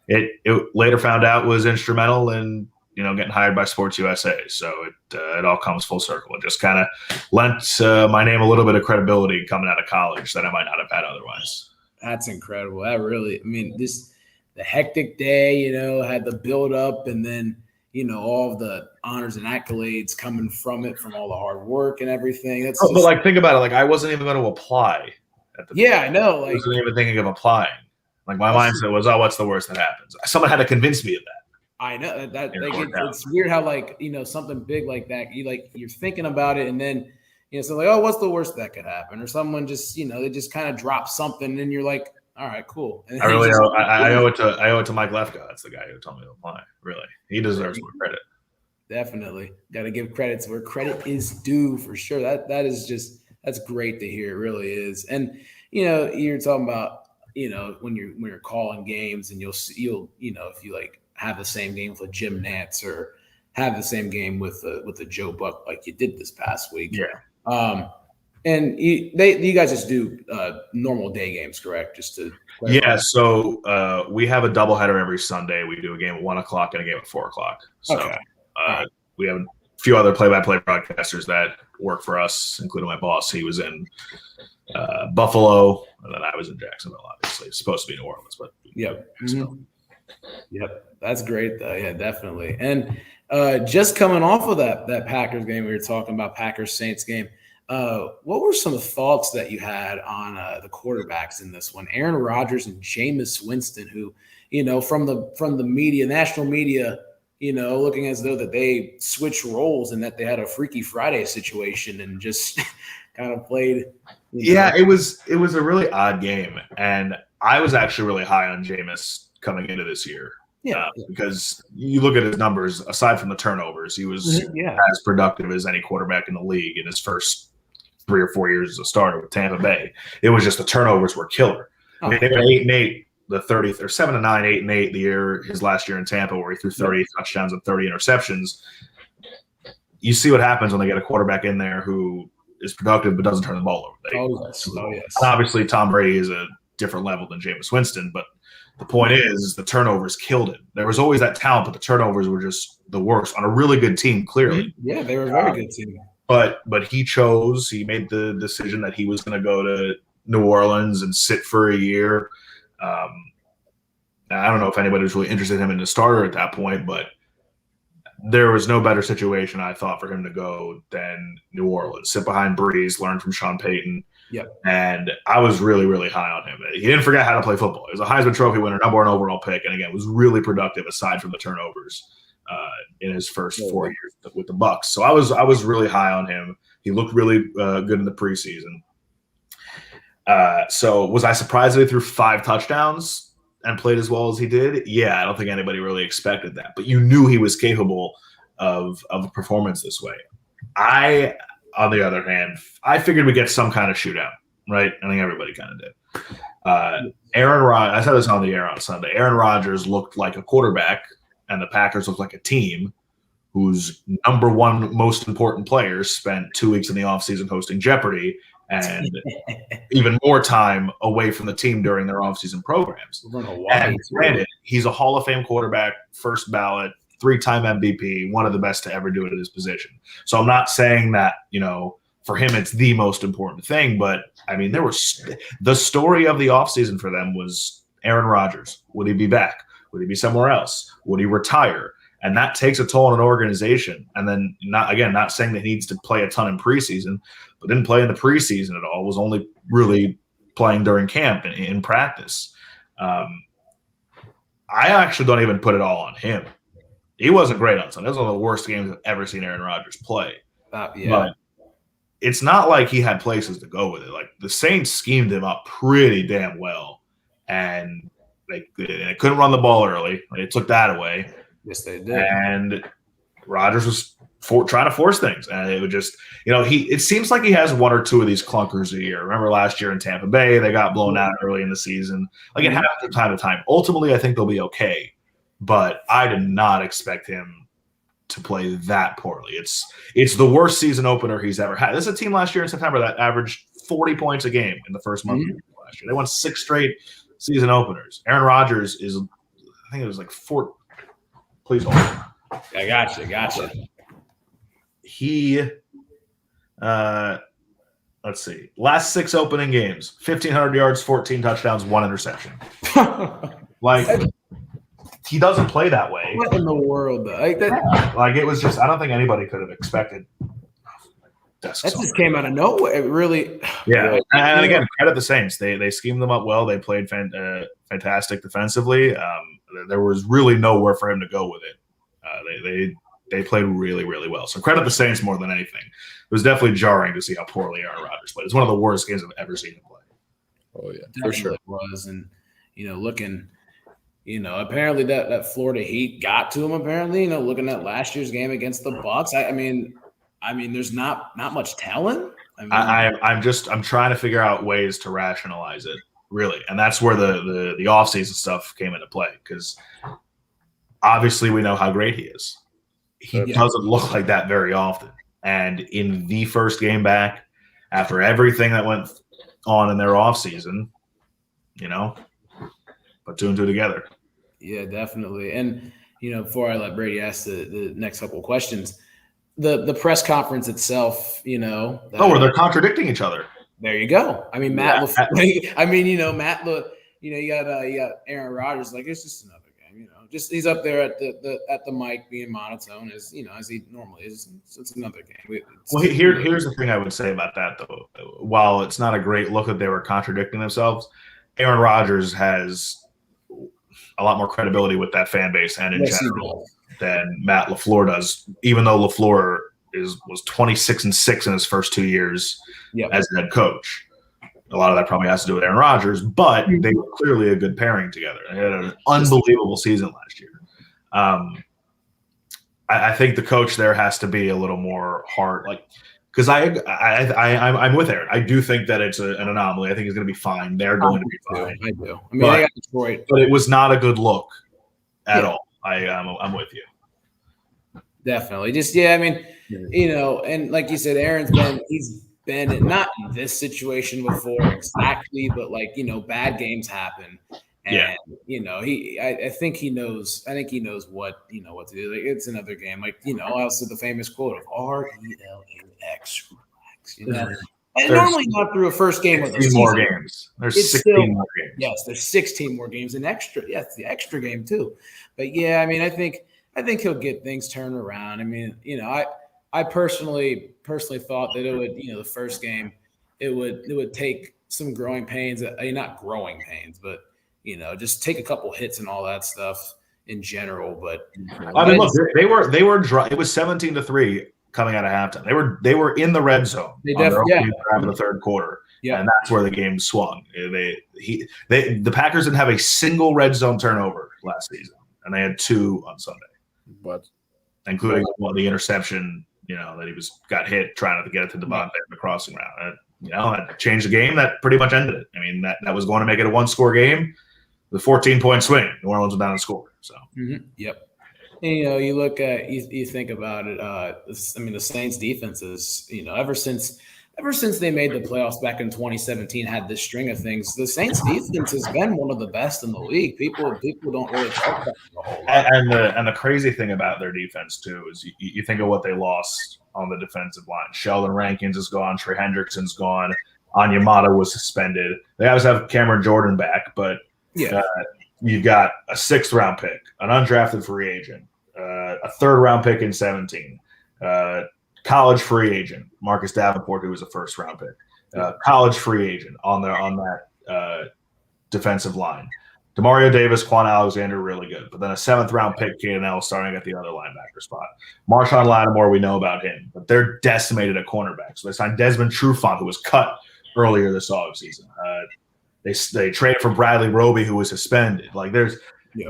it later found out was instrumental in, getting hired by Sports USA. So it all comes full circle. It just kind of lent my name a little bit of credibility coming out of college that I might not have had otherwise. That's incredible. That really, the hectic day, had the build up, and then, all of the honors and accolades coming from it, from all the hard work and everything. But think about it. Like, I wasn't even going to apply at the beginning. I know. I wasn't even thinking of applying. Like, my mindset was, what's the worst that happens? Someone had to convince me of that. I know it's weird how something big like that, you're thinking about it, and then so like, oh, what's the worst that could happen? Or someone just they just kind of drop something, and you're like, all right, cool. And I owe it to Mike Lefkow. That's the guy who told me to apply. Really, he deserves more credit. Definitely, got to give credit where credit is due, for sure. That's great to hear. It really is. And you're talking about when you're calling games, and you'll if you like have the same game with Jim Nantz, or have the same game with a Joe Buck like you did this past week. Yeah. And you guys just do normal day games, correct? Just to clarify. Yeah. So we have a doubleheader every Sunday. We do a game at 1:00 and a game at 4:00. So okay. We have a few other play-by-play broadcasters that work for us, including my boss. He was in Buffalo, and then I was in Jacksonville. Obviously, it's supposed to be New Orleans, but yep. Yep. That's great, though. Yeah, definitely. And just coming off of that Packers game, we were talking about Packers-Saints game. What were some thoughts that you had on the quarterbacks in this one? Aaron Rodgers and Jameis Winston, who, from the media, national media, looking as though that they switched roles and that they had a Freaky Friday situation and just kind of played. Yeah, it was a really odd game, and I was actually really high on Jameis coming into this year. Yeah, because you look at his numbers, aside from the turnovers, he was as productive as any quarterback in the league in his first 3 or 4 years as a starter with Tampa Bay. It was just the turnovers were killer. I mean, they were 8-8, the 30th, or 7-9, 8-8 the year his last year in Tampa, where he threw 30 touchdowns and 30 interceptions. You see what happens when they get a quarterback in there who is productive but doesn't turn the ball over. Yes. Obviously, Tom Brady is a different level than Jameis Winston, but the point is the turnovers killed it. There was always that talent, but the turnovers were just the worst on a really good team, clearly. Yeah, they were a very good team. But he made the decision that he was going to go to New Orleans and sit for a year. I don't know if anybody was really interested in him in the starter at that point, but there was no better situation, I thought, for him to go than New Orleans. Sit behind Breeze, learn from Sean Payton. Yep. And I was really, really high on him. He didn't forget how to play football. He was a Heisman Trophy winner, number 1 overall pick, and again, was really productive aside from the turnovers in his first 4 years with the Bucs. So I was really high on him. He looked really good in the preseason. So was I surprised that he threw 5 touchdowns and played as well as he did? Yeah, I don't think anybody really expected that. But you knew he was capable of a performance this way. On the other hand, I figured we'd get some kind of shootout, right? I think everybody kind of did. Aaron Rodgers, I said this on the air on Sunday, Aaron Rodgers looked like a quarterback, and the Packers looked like a team whose number 1 most important players spent 2 weeks in the offseason hosting Jeopardy and even more time away from the team during their offseason programs. And granted, he's a Hall of Fame quarterback, first ballot, 3-time MVP, one of the best to ever do it at his position. So I'm not saying that, for him it's the most important thing, but I mean, the story of the offseason for them was Aaron Rodgers. Would he be back? Would he be somewhere else? Would he retire? And that takes a toll on an organization. And then not saying that he needs to play a ton in preseason, but didn't play in the preseason at all, was only really playing during camp and in practice. I actually don't even put it all on him. He wasn't great on Sunday. That was one of the worst games I've ever seen Aaron Rodgers play. But it's not like he had places to go with it. Like the Saints schemed him up pretty damn well, and they couldn't run the ball early. They took that away. Yes, they did. And Rodgers was trying to force things, and it would just, it seems like he has one or two of these clunkers a year. Remember last year in Tampa Bay, they got blown out early in the season. Like it happens from time to time. Ultimately, I think they'll be okay, but I did not expect him to play that poorly. It's the worst season opener he's ever had. This is a team last year in September that averaged 40 points a game in the first month of last year. They won 6 straight season openers. Aaron Rodgers is, I think it was like 4. Please hold on. I gotcha. He, let's see, last 6 opening games, 1,500 yards, 14 touchdowns, 1 interception. Like, he doesn't play that way. What in the world, though? Like it was just, I don't think anybody could have expected. That just came out of nowhere. It really. Yeah. And again, credit the Saints. They schemed them up well. They played fantastic defensively. There was really nowhere for him to go with it. They played really, really well. So credit the Saints more than anything. It was definitely jarring to see how poorly Aaron Rodgers played. It's one of the worst games I've ever seen him play. Oh yeah, for sure it was. And looking, apparently that Florida Heat got to him. Apparently, looking at last year's game against the Bucks. I mean, there's not much talent. I'm trying to figure out ways to rationalize it, really, and that's where the offseason stuff came into play, because obviously we know how great he is. He doesn't look like that very often, and in the first game back, after everything that went on in their offseason, put 2 and 2 together. Yeah, definitely. And before I let Brady ask the next couple of questions, the press conference itself, where they're contradicting each other. There you go. I mean, Matt. You got Aaron Rodgers. Like, it's just another game. Just he's up there at the mic being monotone as he normally is. It's another game. Here's the thing I would say about that though. While it's not a great look that they were contradicting themselves, Aaron Rodgers has a lot more credibility with that fan base and in general than Matt LaFleur does, even though LaFleur was 26-6 in his first 2 years as head coach. A lot of that probably has to do with Aaron Rodgers, but they were clearly a good pairing together. They had an unbelievable season last year. I think the coach there has to be a little more hard, because I'm with Aaron. I do think that it's an anomaly. I think he's going to be fine. They're going to be fine. I do. I mean, they got Detroit, but it was not a good look at all. I'm with you. Definitely. Just I mean, and like you said, he's been not in this situation before exactly, but bad games happen. And I think he knows. I think he knows what what to do. Like, it's another game. Also the famous quote of RELAX. And normally not through a first game of the season. More games. There's 16 more games. Yes, there's 16 more games and extra. Yes, the extra game too. But I mean, I think he'll get things turned around. I mean, I personally thought that it would, the first game, it would take some growing pains. Not growing pains, but just take a couple hits and all that stuff in general. But I mean, look, they were dry. It was 17-3 coming out of halftime. They were in the red zone. They definitely in the third quarter. Yeah, and that's where the game swung. The Packers didn't have a single red zone turnover last season, and they had 2 on Sunday. But including the interception, that he got hit trying to get it to Devontae in the crossing route. That changed the game. That pretty much ended it. I mean, that was going to make it a 1-score game. The 14-point swing. New Orleans was down and scored. So. Yep. And, you look at you think about it. I mean, the Saints defense is ever since they made the playoffs back in 2017, had this string of things. The Saints defense has been one of the best in the league. People don't really talk about it a whole lot. And the crazy thing about their defense too is you think of what they lost on the defensive line. Sheldon Rankins is gone. Trey Hendrickson's gone. Onyemata was suspended. They always have Cameron Jordan back, but you've got a 6th-round pick, an undrafted free agent, a 3rd-round pick in 2017. College free agent Marcus Davenport, who was a 1st-round pick, college free agent on that defensive line. Demario Davis, Quan Alexander, really good. But then a 7th-round pick, Kaden Ellis, starting at the other linebacker spot. Marshawn Lattimore, we know about him. But they're decimated at cornerback. So they signed Desmond Trufant, who was cut earlier this offseason. They traded for Bradley Roby, who was suspended. Like, there's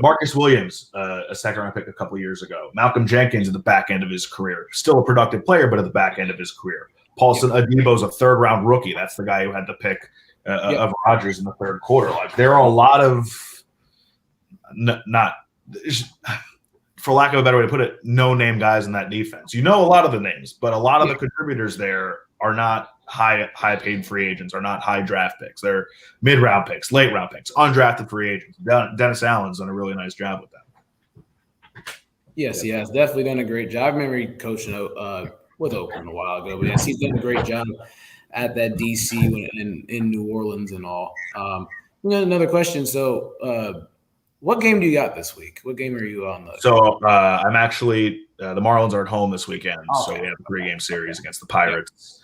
Marcus Williams, a 2nd-round pick a couple years ago. Malcolm Jenkins at the back end of his career. Still a productive player, but at the back end of his career. Paulson Adebo's a 3rd-round rookie. That's the guy who had the pick of Rodgers in the 3rd quarter. Like, there are a lot of not, for lack of a better way to put it, no-name guys in that defense. You know a lot of the names, but a lot of the contributors there are not high-paid free agents, are not high draft picks. They're mid-round picks, late-round picks, undrafted free agents. Dennis Allen's done a really nice job with that. Yes, he has definitely done a great job. I remember he coaching with Oakland a while ago, but yes, he's done a great job at that DC in New Orleans and all. Another question. So, what game do you got this week? What game are you on? So I'm actually the Marlins are at home this weekend, so we have a 3-game series against the Pirates,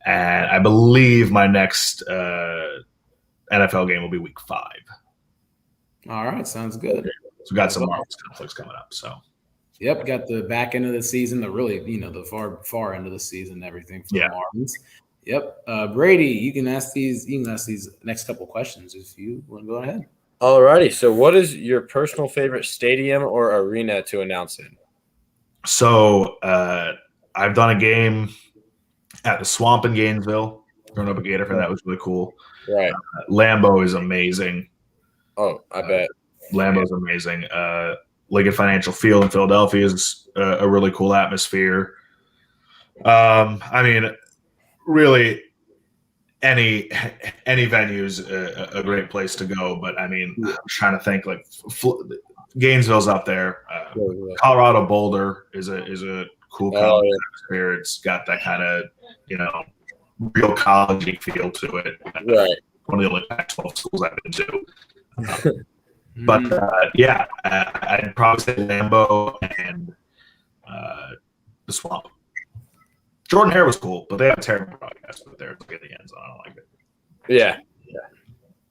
and I believe my next NFL game will be Week 5. All right, sounds good. So we got some Marlins conflicts coming up. So. Yep, got the back end of the season, the far end of the season, and everything for the Marlins. Yep, Brady, you can ask these next couple questions if you want to go ahead. Alrighty, so what is your personal favorite stadium or arena to announce in? So I've done a game at the Swamp in Gainesville, growing up a Gator fan. That was really cool. Right, Lambeau is amazing. Oh, I bet Lambeau's amazing. Lincoln Financial Field in Philadelphia is a really cool atmosphere. I mean, really, any venue is a great place to go. But I mean, I'm trying to think. Like Gainesville's up there. Colorado Boulder is a cool atmosphere. It's got that kind of real college feel to it. Right. One of the only Pac-12 schools I've been to. But I'd probably say Lambeau and the Swamp. Jordan Hare was cool, but they have a terrible broadcast up there at the end zone. I don't like it. Yeah.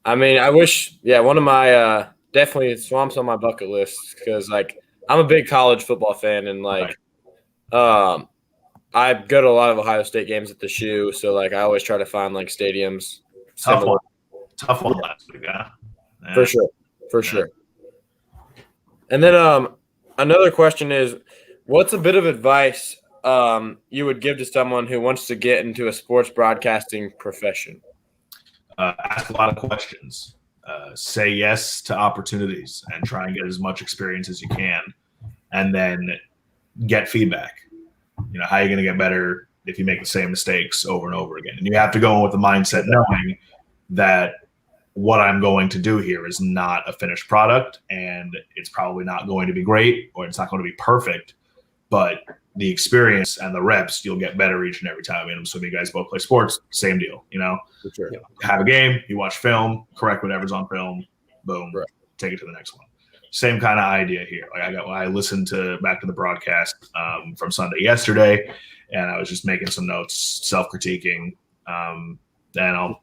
I mean, I wish. Yeah, one of my definitely Swamp's on my bucket list because I'm a big college football fan and I go to a lot of Ohio State games at the Shoe, so I always try to find stadiums. Tough one last week, yeah. For sure. And then another question is, what's a bit of advice you would give to someone who wants to get into a sports broadcasting profession? Ask a lot of questions. Say yes to opportunities and try and get as much experience as you can, and then get feedback. How are you going to get better if you make the same mistakes over and over again? And you have to go in with the mindset knowing that what I'm going to do here is not a finished product, and it's probably not going to be great or it's not going to be perfect, but the experience and the reps, you'll get better each and every time. I mean, I'm assuming you guys both play sports, same deal, For sure. Have a game, you watch film, correct whatever's on film, boom, take it to the next one. Same kind of idea here. I listened back to the broadcast from Sunday yesterday, and I was just making some notes, self-critiquing. Then I'll,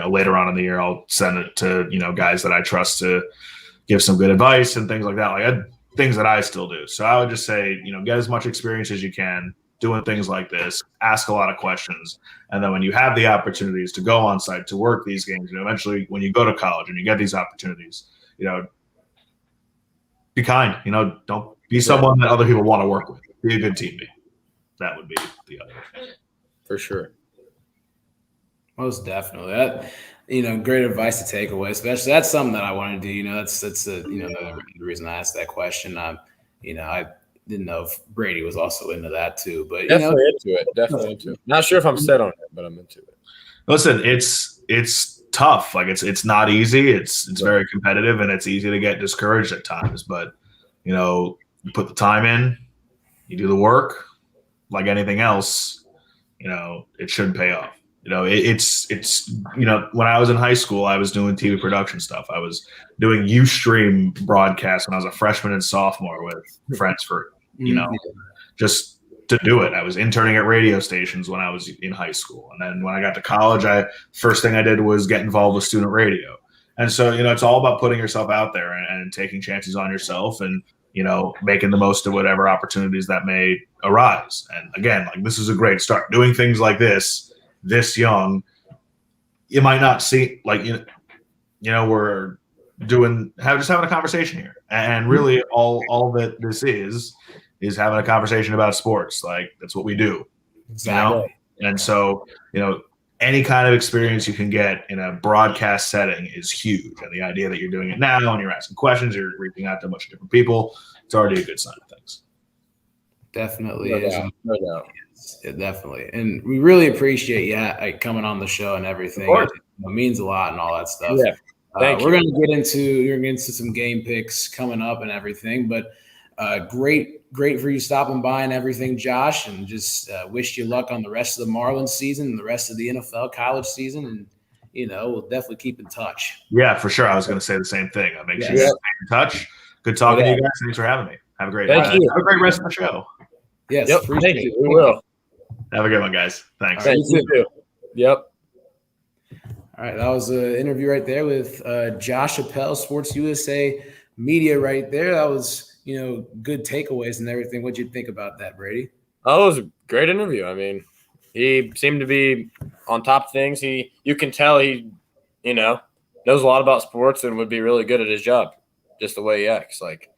later on in the year, I'll send it to, guys that I trust to give some good advice and things like that. Things that I still do. So I would just say, get as much experience as you can doing things like this, ask a lot of questions. And then when you have the opportunities to go on site, to work these games, eventually when you go to college and you get these opportunities, be kind, don't be someone that other people want to work with. Be a good teammate. That would be the other. For sure. Most definitely. That, great advice to take away, especially that's something that I want to do. That's the reason I asked that question. I didn't know if Brady was also into that too, but definitely into it. Not sure if I'm set on it, but I'm into it. Listen, it's tough. It's not easy. It's very competitive, and it's easy to get discouraged at times. But you put the time in, you do the work. Like anything else, it should pay off. It's when I was in high school, I was doing TV production stuff. I was doing Ustream broadcasts when I was a freshman and sophomore with friends for just to do it. I was interning at radio stations when I was in high school, and then when I got to college, first thing I did was get involved with student radio. And so, it's all about putting yourself out there and taking chances on yourself and, making the most of whatever opportunities that may arise. And again, like this is a great start. Doing things like this young, you might not see like, we're just having a conversation here. And really all that this is having a conversation about sports. Like that's what we do. Exactly. And so, any kind of experience you can get in a broadcast setting is huge. And the idea that you're doing it now and you're asking questions, you're reaching out to a bunch of different people, it's already a good sign of things. Definitely No is. doubt. No doubt. It definitely. And we really appreciate you coming on the show and everything. It means a lot and all that stuff. Yeah. Thank you. We're going to get into some game picks coming up and everything, but great for you stopping by and everything, Josh, and just wish you luck on the rest of the Marlins season and the rest of the NFL college season. And, we'll definitely keep in touch. Yeah, for sure. I was going to say the same thing. I make sure you stay in touch. Good talking to you guys. Thanks for having me. Have a great Thank you. Have a great rest of the show. Yes. Yep. Thank you. We will. Have a good one, guys. Thanks. Thank you too. Yep. All right. That was an interview right there with Josh Appel, Sports USA Media right there. That was, good takeaways and everything. What'd you think about that, Brady? Oh, it was a great interview. I mean, he seemed to be on top of things. You can tell he, knows a lot about sports and would be really good at his job, just the way he acts. Like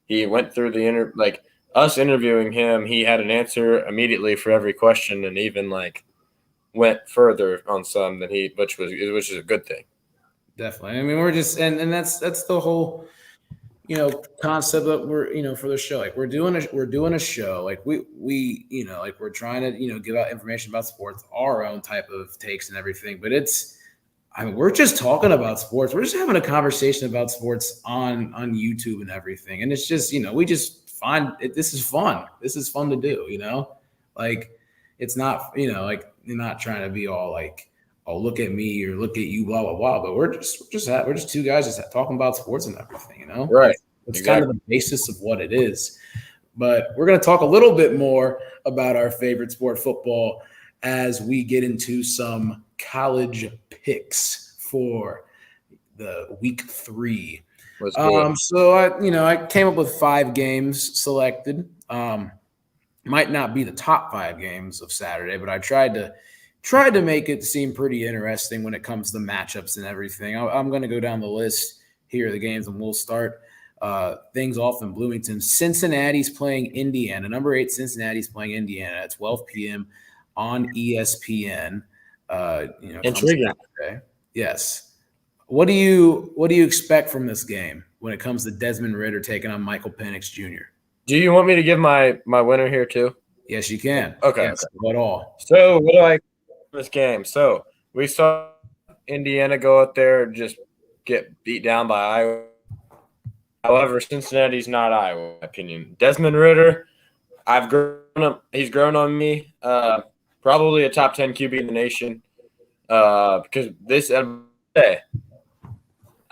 he went through us interviewing him, he had an answer immediately for every question, and even went further on some than which is a good thing. Definitely. I mean, we're just and that's the whole concept that we're for the show. Like we're doing a show. Like we we're trying to give out information about sports, our own type of takes and everything. But we're just talking about sports. We're just having a conversation about sports on YouTube and everything. And it's just we just find this is fun. This is fun to do. Like it's not like you're not trying to be all like, oh, look at me or look at you, blah blah blah. But we're just two guys just talking about sports and everything. Right. It's kind of the basis of what it is. But we're going to talk a little bit more about our favorite sport, football, as we get into some college picks for the week 3. So I came up with 5 games selected. Might not be the top 5 games of Saturday, but I tried to make it seem pretty interesting when it comes to matchups and everything. I'm going to go down the list. Here are the games, and we'll start things off in Bloomington. Cincinnati's playing Indiana. Number 8, Cincinnati's playing Indiana at 12 p.m. on ESPN. Intriguing. Yes. What do you expect from this game when it comes to Desmond Ridder taking on Michael Penix Jr.? Do you want me to give my winner here too? Yes, you can. Okay. Yes, what all? So what do I this game? So we saw Indiana go out there and just get beat down by Iowa. However, Cincinnati's not Iowa, in my opinion. Desmond Ridder, he's grown on me. Probably a top 10 QB in the nation. Because this day,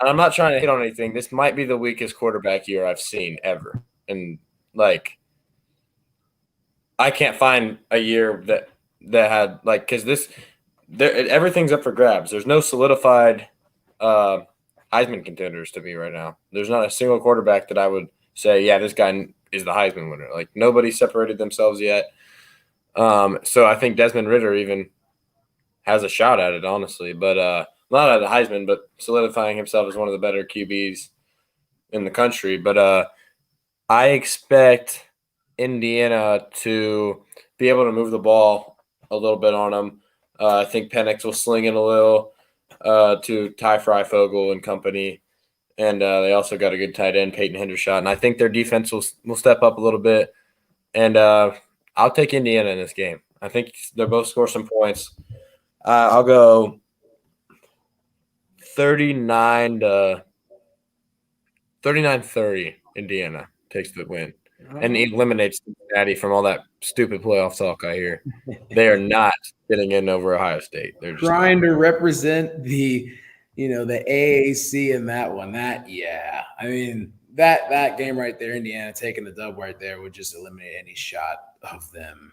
and I'm not trying to hit on anything, this might be the weakest quarterback year I've seen ever. And I can't find a year that had because everything's up for grabs. There's no solidified Heisman contenders to me right now. There's not a single quarterback that I would say, yeah, this guy is the Heisman winner. Like nobody separated themselves yet. So I think Desmond Ridder even has a shot at it, honestly, but not at the Heisman, but solidifying himself as one of the better QBs in the country. But I expect Indiana to be able to move the ball a little bit on them. I think Penix will sling it a little to Ty Freifogel and company. And they also got a good tight end, Peyton Hendershot. And I think their defense will step up a little bit. And I'll take Indiana in this game. I think they'll both score some points. I'll go 39-30 Indiana takes the win and eliminates Cincinnati from all that stupid playoff talk I hear. They are not getting in over Ohio State. They're just trying to represent the AAC in that one. I mean, that game right there, Indiana taking the dub right there would just eliminate any shot of them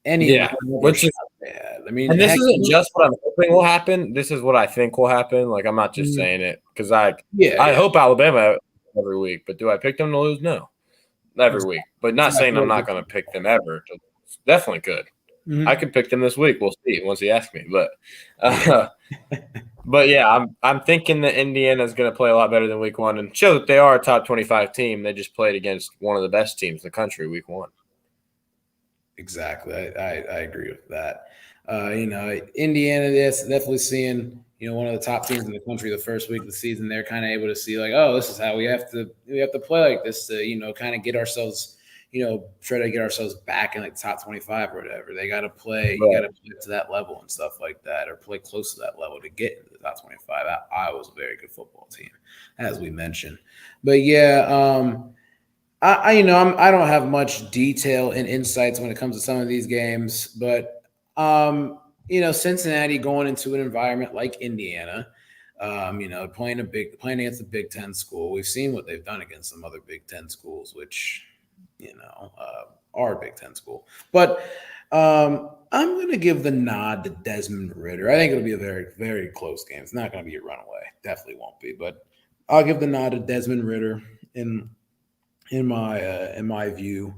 which is bad. I mean, and this isn't just what I'm hoping will happen. This is what I think will happen. Like, I'm not just saying it because I hope Alabama every week, but do I pick them to lose? No, every week. But not saying I'm not going to pick them ever. Definitely could. I could pick them this week. We'll see once he asks me. But, but yeah, I'm thinking that Indiana is going to play a lot better than week 1 and show that they are a top 25 team. They just played against one of the best teams in the country week 1. Exactly. I agree with that. Indiana is definitely seeing, one of the top teams in the country the first week of the season. They're kind of able to see like, oh, this is how we have to play like this to, kind of get ourselves, try to get ourselves back in like top 25 or whatever. They got to play, you got to play to that level and stuff like that, or play close to that level to get into the top 25. Iowa's a very good football team, as we mentioned. But yeah, I don't have much detail and insights when it comes to some of these games, but Cincinnati going into an environment like Indiana, playing against a Big Ten school. We've seen what they've done against some other Big Ten schools, which are a Big Ten school. But I'm going to give the nod to Desmond Ridder. I think it'll be a very, very close game. It's not going to be a runaway. Definitely won't be. But I'll give the nod to Desmond Ridder in my view.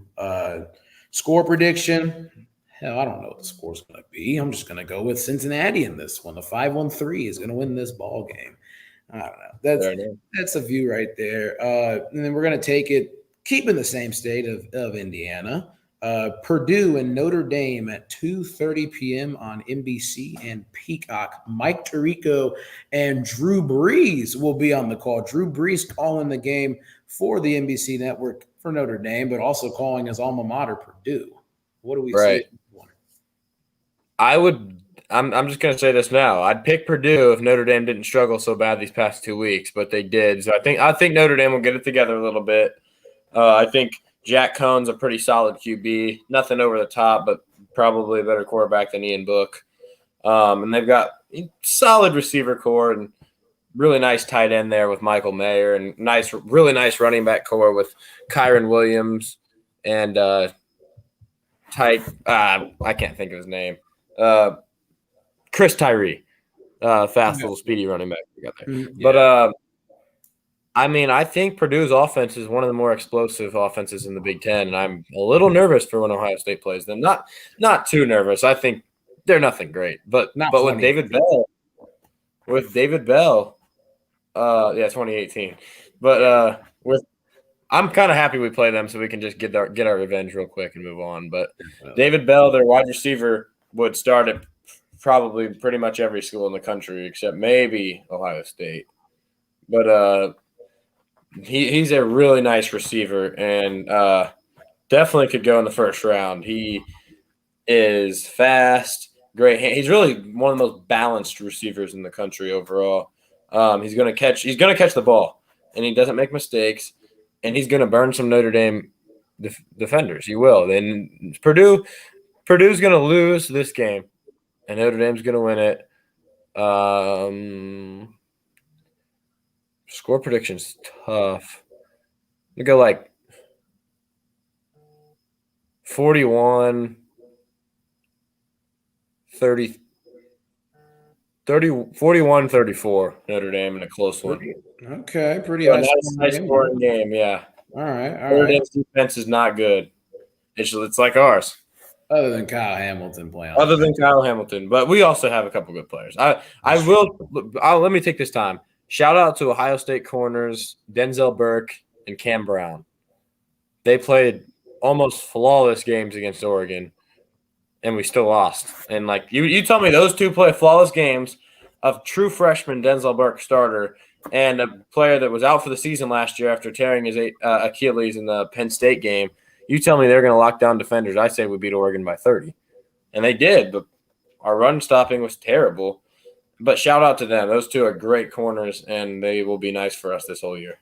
Score prediction. Hell, I don't know what the score's going to be. I'm just going to go with Cincinnati in this one. The 5-1-3 is going to win this ball game. I don't know. That's a view right there. And then we're going to take it, keeping the same state of Indiana. Purdue and Notre Dame at 2:30 p.m. on NBC and Peacock. Mike Tirico and Drew Brees will be on the call. Drew Brees calling the game for the NBC network for Notre Dame, but also calling his alma mater, Purdue. What do we see? I'm just going to say this now. I'd pick Purdue if Notre Dame didn't struggle so bad these past 2 weeks, but they did. So I think Notre Dame will get it together a little bit. I think Jack Cohn's a pretty solid QB. Nothing over the top, but probably a better quarterback than Ian Book. And they've got a solid receiver core and really nice tight end there with Michael Mayer, and really nice running back core with Kyron Williams and I can't think of his name. Chris Tyree, fast little speedy running back we got there. Yeah. But I think Purdue's offense is one of the more explosive offenses in the Big Ten, and I'm a little nervous for when Ohio State plays them. Not too nervous. I think they're nothing great, but with David Bell, 2018. But I'm kind of happy we play them so we can just get our revenge real quick and move on. But David Bell, their wide receiver, would start at probably pretty much every school in the country except maybe Ohio State. But he's a really nice receiver and definitely could go in the first round. He is fast, great. He's really one of the most balanced receivers in the country overall. He's gonna catch the ball, and he doesn't make mistakes. And he's going to burn some Notre Dame defenders. He will. Then Purdue's going to lose this game, and Notre Dame's going to win it. Score prediction's tough. You go like 41, 30, 41, 34, Notre Dame in a close one. Okay, pretty nice scoring game, yeah. All right. Notre Dame's defense is not good. It's like ours. Other than Kyle Hamilton playing. But we also have a couple good players. Let me take this time. Shout out to Ohio State corners Denzel Burke and Cam Brown. They played almost flawless games against Oregon, and we still lost. And like you tell me those two play flawless games of true freshman Denzel Burke starter and a player that was out for the season last year after tearing his Achilles in the Penn State game. You tell me they're going to lock down defenders. I say we beat Oregon by 30. And they did, but our run stopping was terrible. But shout out to them. Those two are great corners, and they will be nice for us this whole year.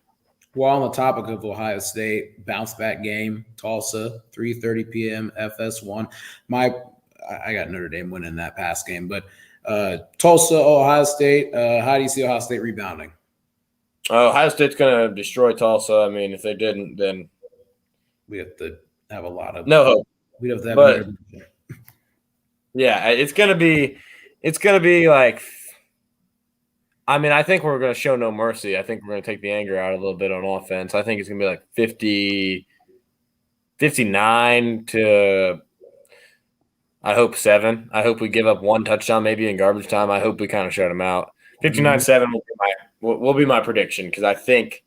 Well, on the topic of Ohio State, bounce back game, Tulsa, 3:30 p.m. FS1. I got Notre Dame winning that pass game, but Tulsa, Ohio State. How do you see Ohio State rebounding? Ohio State's going to destroy Tulsa. I mean, if they didn't, then we have to have a lot of no hope. We'd have to have. Yeah, it's gonna be like. I mean, I think we're gonna show no mercy. I think we're gonna take the anger out a little bit on offense. I think it's gonna be like 59 to. I hope 7. I hope we give up 1 touchdown maybe in garbage time. I hope we kind of shut them out. 59-7 will be my prediction because I think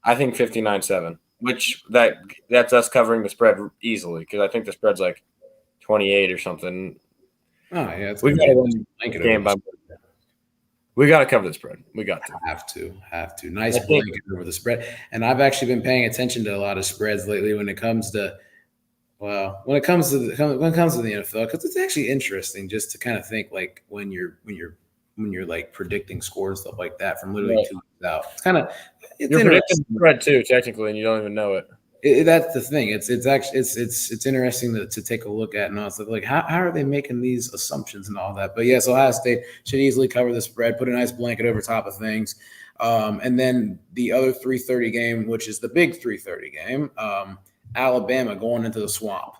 59-7, which that's us covering the spread easily because I think the spread's like 28 or something. Oh yeah, it's we got to win game by. We got to cover the spread. We got to. Have to. Nice blanket over the spread. And I've actually been paying attention to a lot of spreads lately when it comes to when it comes to the NFL, because it's actually interesting just to kind of think like when you're like predicting scores, stuff like that from literally 2 weeks out. It's kind of you're predicting the spread too, technically, and you don't even know it. That's the thing. It's actually it's interesting to take a look at and all stuff like how are they making these assumptions and all that. But yes, Ohio State should easily cover the spread, put a nice blanket over top of things, and then the other 3:30 game, which is the big 3:30 game, Alabama going into the swamp,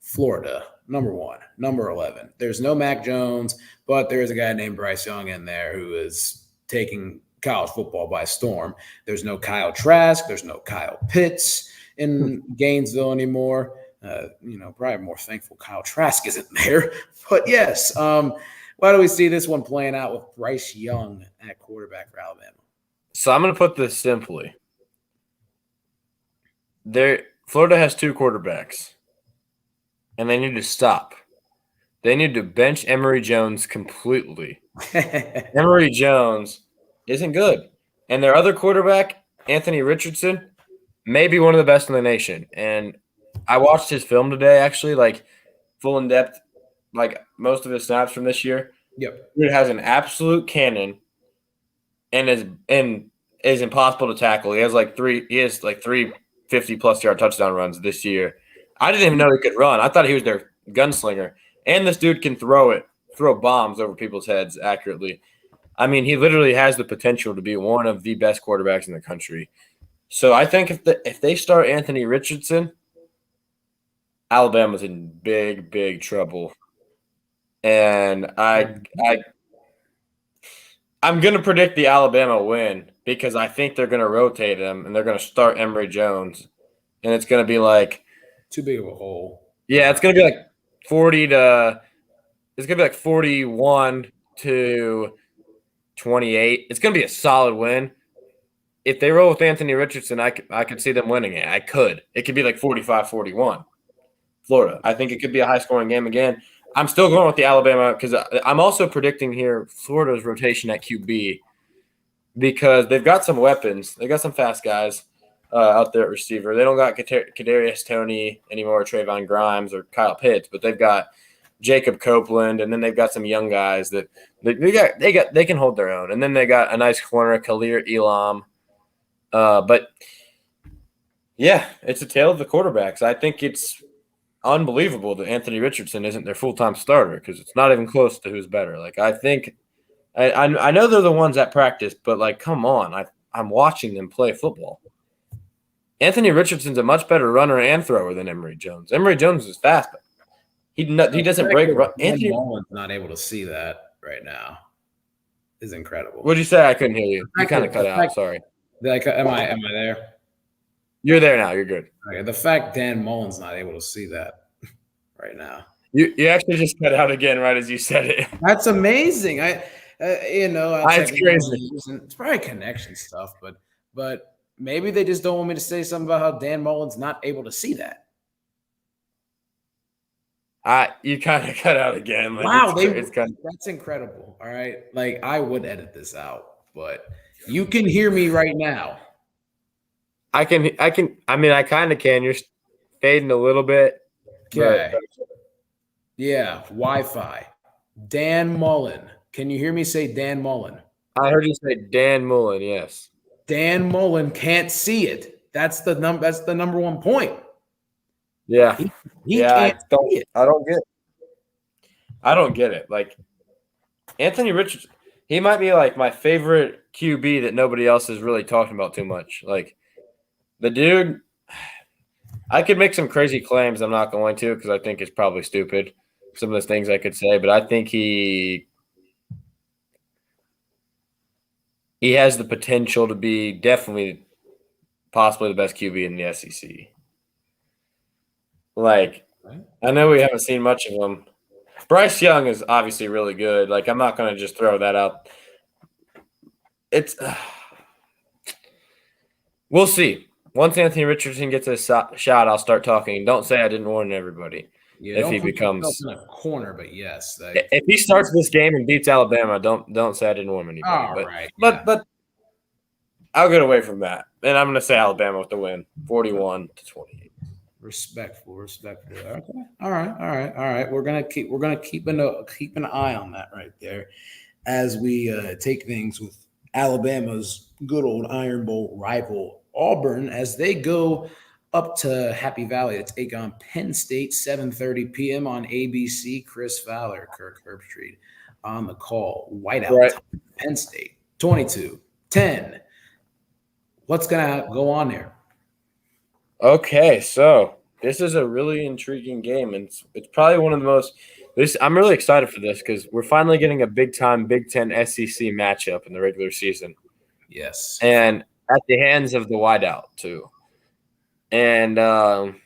Florida, number 1, number 11. There's no Mac Jones, but there is a guy named Bryce Young in there who is taking college football by storm. There's no Kyle Trask. There's no Kyle Pitts in Gainesville anymore. Probably more thankful Kyle Trask isn't there. But yes, why do we see this one playing out with Bryce Young at quarterback for Alabama? So I'm going to put this simply. Florida has 2 quarterbacks, and they need to stop. They need to bench Emory Jones completely. Emory Jones isn't good. And their other quarterback, Anthony Richardson, may be one of the best in the nation. And I watched his film today, actually, like full in depth, like most of his snaps from this year. Yep. It has an absolute cannon and is impossible to tackle. He has like three 50-plus yard touchdown runs this year. I didn't even know he could run. I thought he was their gunslinger. And this dude can throw bombs over people's heads accurately. I mean, he literally has the potential to be one of the best quarterbacks in the country. So I think if they start Anthony Richardson, Alabama's in big, big trouble. And I'm going to predict the Alabama win because I think they're going to rotate him and they're going to start Emory Jones. And it's going to be like too big of a hole. Yeah, it's going to be like 41 to 28. It's going to be a solid win. If they roll with Anthony Richardson, I could see them winning it. I could. It could be like 45-41. Florida. I think it could be a high-scoring game again. I'm still going with the Alabama because I'm also predicting here Florida's rotation at QB because they've got some weapons. They got some fast guys out there at receiver. They don't got Kadarius Toney anymore, or Trayvon Grimes or Kyle Pitts, but they've got Jacob Copeland, and then they've got some young guys that they can hold their own. And then they got a nice corner, Khalil Elam. But yeah, it's a tale of the quarterbacks. I think it's unbelievable that Anthony Richardson isn't their full-time starter because it's not even close to who's better. Like I think I know they're the ones at practice, but like come on, I'm watching them play football. Anthony Richardson's a much better runner and thrower than Emory Jones. Emory Jones is fast, but he doesn't break. Anthony Mullen's not able to see that right now. Is incredible. What'd you say? I couldn't hear you. You kind of cut out. Sorry. Am I there? You're there now. You're good. Okay. The fact Dan Mullen's not able to see that right now. You actually just cut out again right as you said it. That's amazing. It's crazy. It's probably connection stuff, but maybe they just don't want me to say something about how Dan Mullen's not able to see that. You kind of cut out again. Like wow, that's incredible. All right, like I would edit this out, but you can hear me right now. I can. I mean, I kind of can. You're fading a little bit. Okay. Yeah, Wi-Fi. Dan Mullen. Can you hear me say Dan Mullen? I heard you say Dan Mullen. Yes. Dan Mullen can't see it. That's the number one point. Yeah. He can't see it. I don't get it. Like Anthony Richardson, he might be like my favorite QB that nobody else is really talking about too much. Like the dude, I could make some crazy claims. I'm not going to because I think it's probably stupid. some of the things I could say, but I think he has the potential to be definitely possibly the best QB in the SEC. Like, I know we haven't seen much of him. Bryce Young is obviously really good. Like, I'm not going to just throw that out. We'll see. Once Anthony Richardson gets a shot, I'll start talking. Don't say I didn't warn everybody. Yeah, if he becomes in a corner, but yes, if he starts this game and beats Alabama, don't say I didn't warn anybody. But I'll get away from that, and I'm going to say Alabama with the win, 41-28. Respectful. Okay. All right. We're gonna keep an eye on that right there, as we take things with Alabama's good old Iron Bowl rival Auburn, as they go up to Happy Valley to take on Penn State, 7:30 p.m. on ABC. Chris Fowler, Kirk Herbstreit on the call. Whiteout right. time. Penn State, 22-10. What's gonna go on there? Okay, so this is a really intriguing game, and it's probably one of the most. I'm really excited for this because we're finally getting a big-time Big Ten SEC matchup in the regular season. Yes, and at the hands of the wideout too. And I've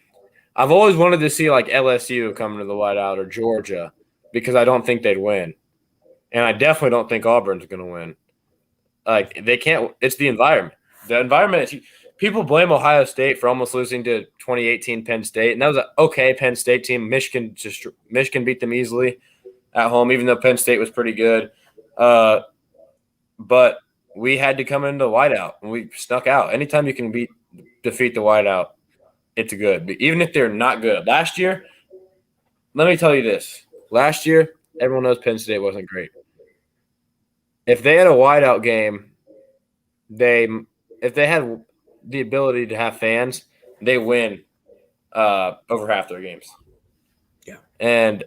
always wanted to see like LSU come to the wideout or Georgia because I don't think they'd win, and I definitely don't think Auburn's going to win. Like they can't. It's the environment. The environment is. People blame Ohio State for almost losing to 2018 Penn State, and that was an okay Penn State team. Michigan beat them easily at home, even though Penn State was pretty good. But we had to come into the whiteout, and we snuck out. Anytime you can defeat the whiteout, it's good. But even if they're not good. Last year, let me tell you this. Last year, everyone knows Penn State wasn't great. If they had a whiteout game, if they had the ability to have fans, they win over half their games. Yeah. And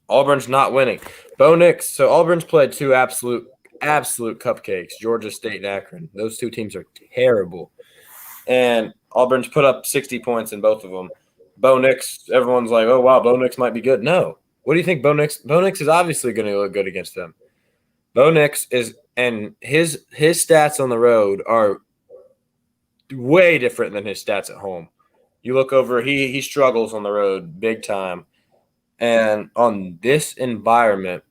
Auburn's not winning. Bo Nix, so Auburn's played two absolute cupcakes, Georgia State and Akron. Those two teams are terrible. And Auburn's put up 60 points in both of them. Bo Nix, everyone's like, oh, wow, Bo Nix might be good. No. What do you think Bo Nix? Bo Nix is obviously going to look good against them. Bo Nix is – and his stats on the road are way different than his stats at home. You look over, he struggles on the road big time. And on this environment,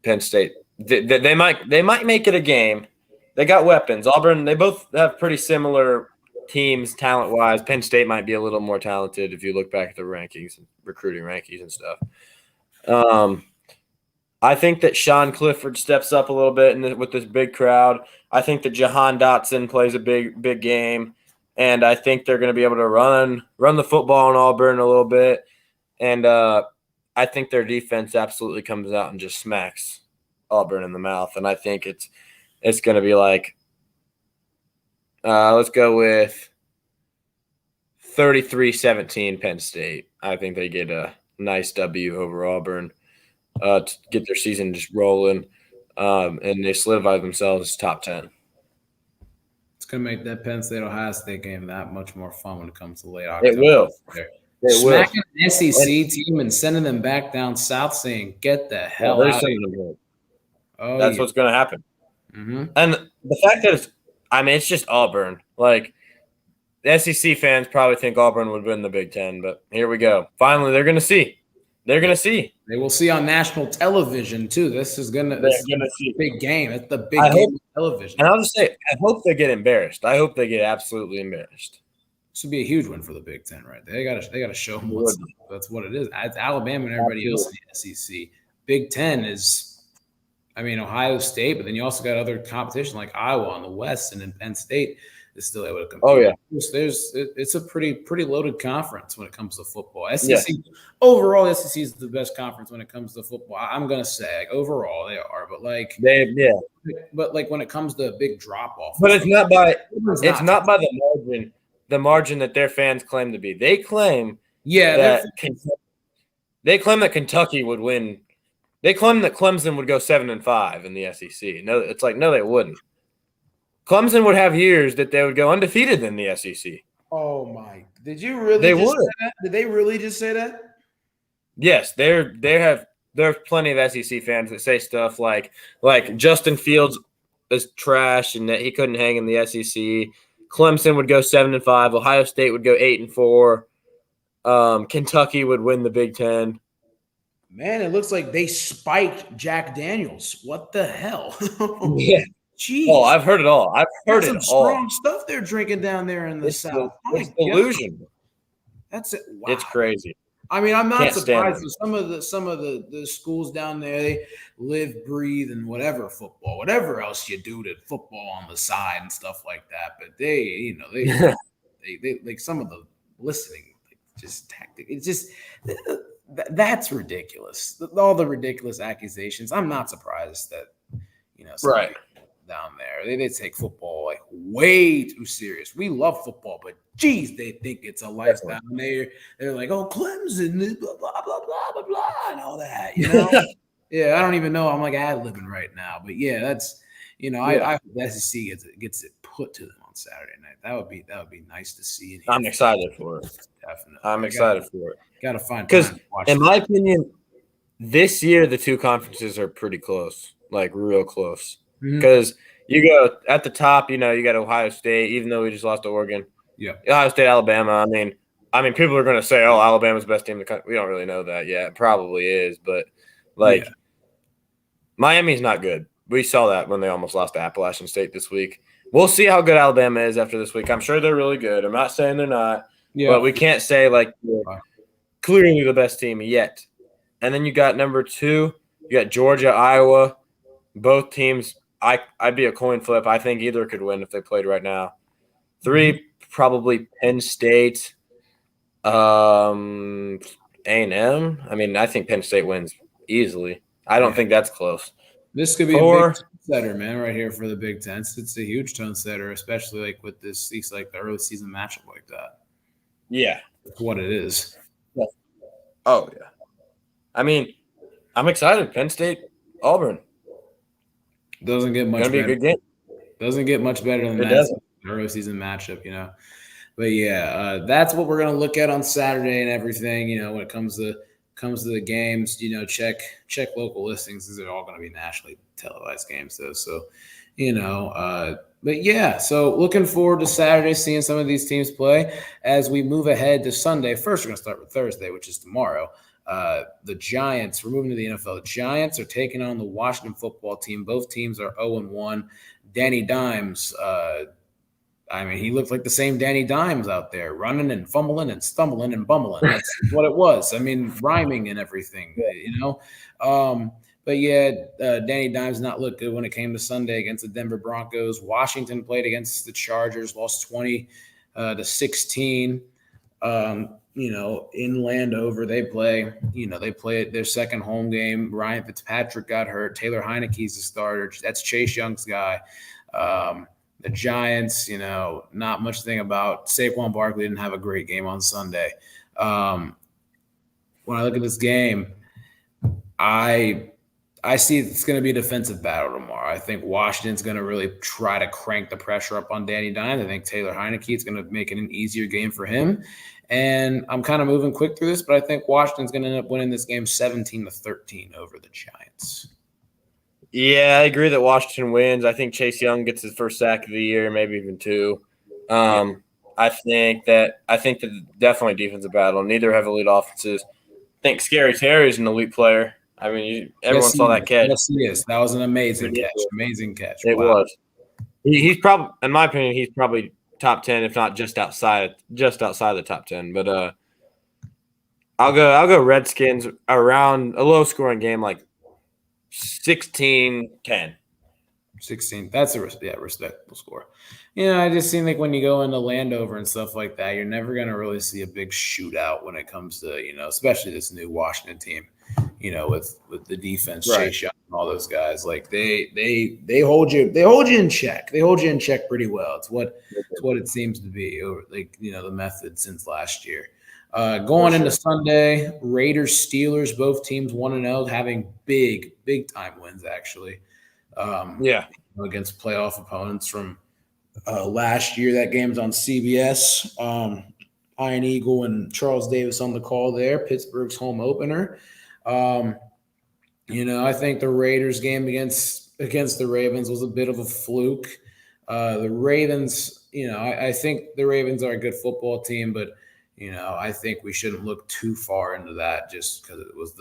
Penn State, they might make it a game. They got weapons. Auburn, they both have pretty similar teams talent-wise. Penn State might be a little more talented if you look back at the rankings, recruiting rankings and stuff. I think that Sean Clifford steps up a little bit with this big crowd. I think that Jahan Dotson plays a big game, and I think they're going to be able to run the football in Auburn a little bit. And I think their defense absolutely comes out and just smacks Auburn in the mouth. And I think it's going to be like, let's go with 33-17 Penn State. I think they get a nice W over Auburn to get their season just rolling, and they solidify themselves top 10. It's going to make that Penn State-Ohio State game that much more fun when it comes to late October. It will. Smacking an SEC team and sending them back down south saying, get the hell out of here. That's what's going to happen. Mm-hmm. And the fact that it's just Auburn. Like, the SEC fans probably think Auburn would win the Big Ten, but here we go. Finally, they're going to see. They're going to see. They will see on national television, too. This is a big game. It's the big game on television. And I'll just say, I hope they get embarrassed. I hope they get absolutely embarrassed. This would be a huge win for the Big Ten, right? They got to show them that's what it is. It's Alabama and everybody else in the SEC. Big Ten is, Ohio State, but then you also got other competition like Iowa on the West, and then Penn State is still able to compete. Oh yeah, it's a pretty loaded conference when it comes to football. SEC overall, SEC is the best conference when it comes to football. I'm gonna say overall they are, but when it comes to a big drop off, but it's not by the margin that their fans claim to be. They claim that Kentucky would win. They claim that Clemson would go 7-5 in the SEC. No, it's like no, they wouldn't. Clemson would have years that they would go undefeated in the SEC. Oh my! Did you really? They just would. say that? Did they really just say that? Yes, there's plenty of SEC fans that say stuff like Justin Fields is trash and that he couldn't hang in the SEC. Clemson would go 7-5. Ohio State would go 8-4. Kentucky would win the Big Ten. Man, it looks like they spiked Jack Daniels. What the hell? Yeah. Jeez. Oh, I've heard it all. I've heard That's it some all. strong stuff they're drinking down there in the South. It's delusion. That's it. Wow. It's crazy. I mean, I'm not Can't surprised that some of the schools down there, they live, breathe, and whatever else you do to football on the side and stuff like that. But they like some of the listening, just tactic. It's just that's ridiculous. All the ridiculous accusations. I'm not surprised that some right down there they take football like way too serious. We love football, but geez, they think it's a lifestyle. And they're like, oh, Clemson, blah blah blah blah blah blah, and all that. Yeah, I don't even know. I'm like ad-libbing right now, but yeah, that's I hope the SEC gets it put to them on Saturday night. That would be nice to see. I'm excited for it. Definitely, I'm excited for it. Got to find because, in my opinion, this year the two conferences are pretty close, like real close. Because you go at the top, you got Ohio State, even though we just lost to Oregon. Yeah, Ohio State, Alabama. I mean, people are going to say, "Oh, Alabama's the best team in the country." We don't really know that yet. It probably is, but Miami's not good. We saw that when they almost lost to Appalachian State this week. We'll see how good Alabama is after this week. I'm sure they're really good. I'm not saying they're not, but we can't say they're clearly the best team yet. And then you got number 2. You got Georgia, Iowa. Both teams. I'd be a coin flip. I think either could win if they played right now. 3, probably Penn State, A&M. I think Penn State wins easily. I don't think that's close. This could be 4, a big tone setter, man, right here for the Big Ten. It's a huge tone setter, especially like with this, like the early season matchup like that. Yeah, that's what it is. Yeah. Oh yeah. I'm excited. Penn State, Auburn. Doesn't get much better. Gonna be a good game. Doesn't get much better than that early season matchup, But yeah, that's what we're gonna look at on Saturday and everything. When it comes to the games, check local listings. These are all gonna be nationally televised games, though. So, but yeah, so looking forward to Saturday, seeing some of these teams play as we move ahead to Sunday. First, we're gonna start with Thursday, which is tomorrow. The Giants, we're moving to the NFL. The Giants are taking on the Washington football team. Both teams are 0-1. Danny Dimes, he looked like the same Danny Dimes out there, running and fumbling and stumbling and bumbling. That's what it was. Rhyming and everything, But yeah, Danny Dimes not looked good when it came to Sunday against the Denver Broncos. Washington played against the Chargers, lost 20-16. In Landover, they play their second home game. Ryan Fitzpatrick got hurt. Taylor Heineke's the starter. That's Chase Young's guy. The Giants, not much to think about. Saquon Barkley didn't have a great game on Sunday. When I look at this game, I see it's going to be a defensive battle tomorrow. I think Washington's going to really try to crank the pressure up on Danny Dimes. I think Taylor Heineke is going to make it an easier game for him. And I'm kind of moving quick through this, but I think Washington's going to end up winning this game 17-13 over the Giants. Yeah, I agree that Washington wins. I think Chase Young gets his first sack of the year, maybe even 2. I think that definitely defensive battle. Neither have elite offenses. I think Scary Terry's an elite player. Everyone saw that catch. Yes, he is. That was an amazing catch. Amazing catch. It was. He's probably, in my opinion, he's probably top 10, if not just outside the top 10. But I'll go Redskins around a low scoring game like 16-10. 16. That's a respectable score. I just seem like when you go into Landover and stuff like that, you're never going to really see a big shootout when it comes to, especially this new Washington team, with the defense, right. Chase Young and all those guys. Like they hold you in check. They hold you in check pretty well. It's what it seems to be over the method since last year. Going into Sunday, Raiders, Steelers, both teams 1-0, having big time wins actually. Against playoff opponents from last year. That game's on CBS. Iron Eagle and Charles Davis on the call there. Pittsburgh's home opener. I think the Raiders game against the Ravens was a bit of a fluke. The Ravens, I think the Ravens are a good football team, but I think we shouldn't look too far into that just because it was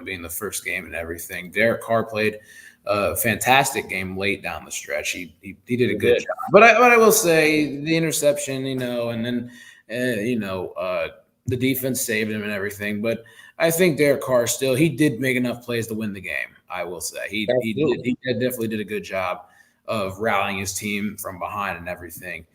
being the first game and everything. Derek Carr played a fantastic game late down the stretch. He did a good job. But I will say the interception, and then the defense saved him and everything. But I think Derek Carr he did make enough plays to win the game. I will say he definitely did a good job of rallying his team from behind and everything.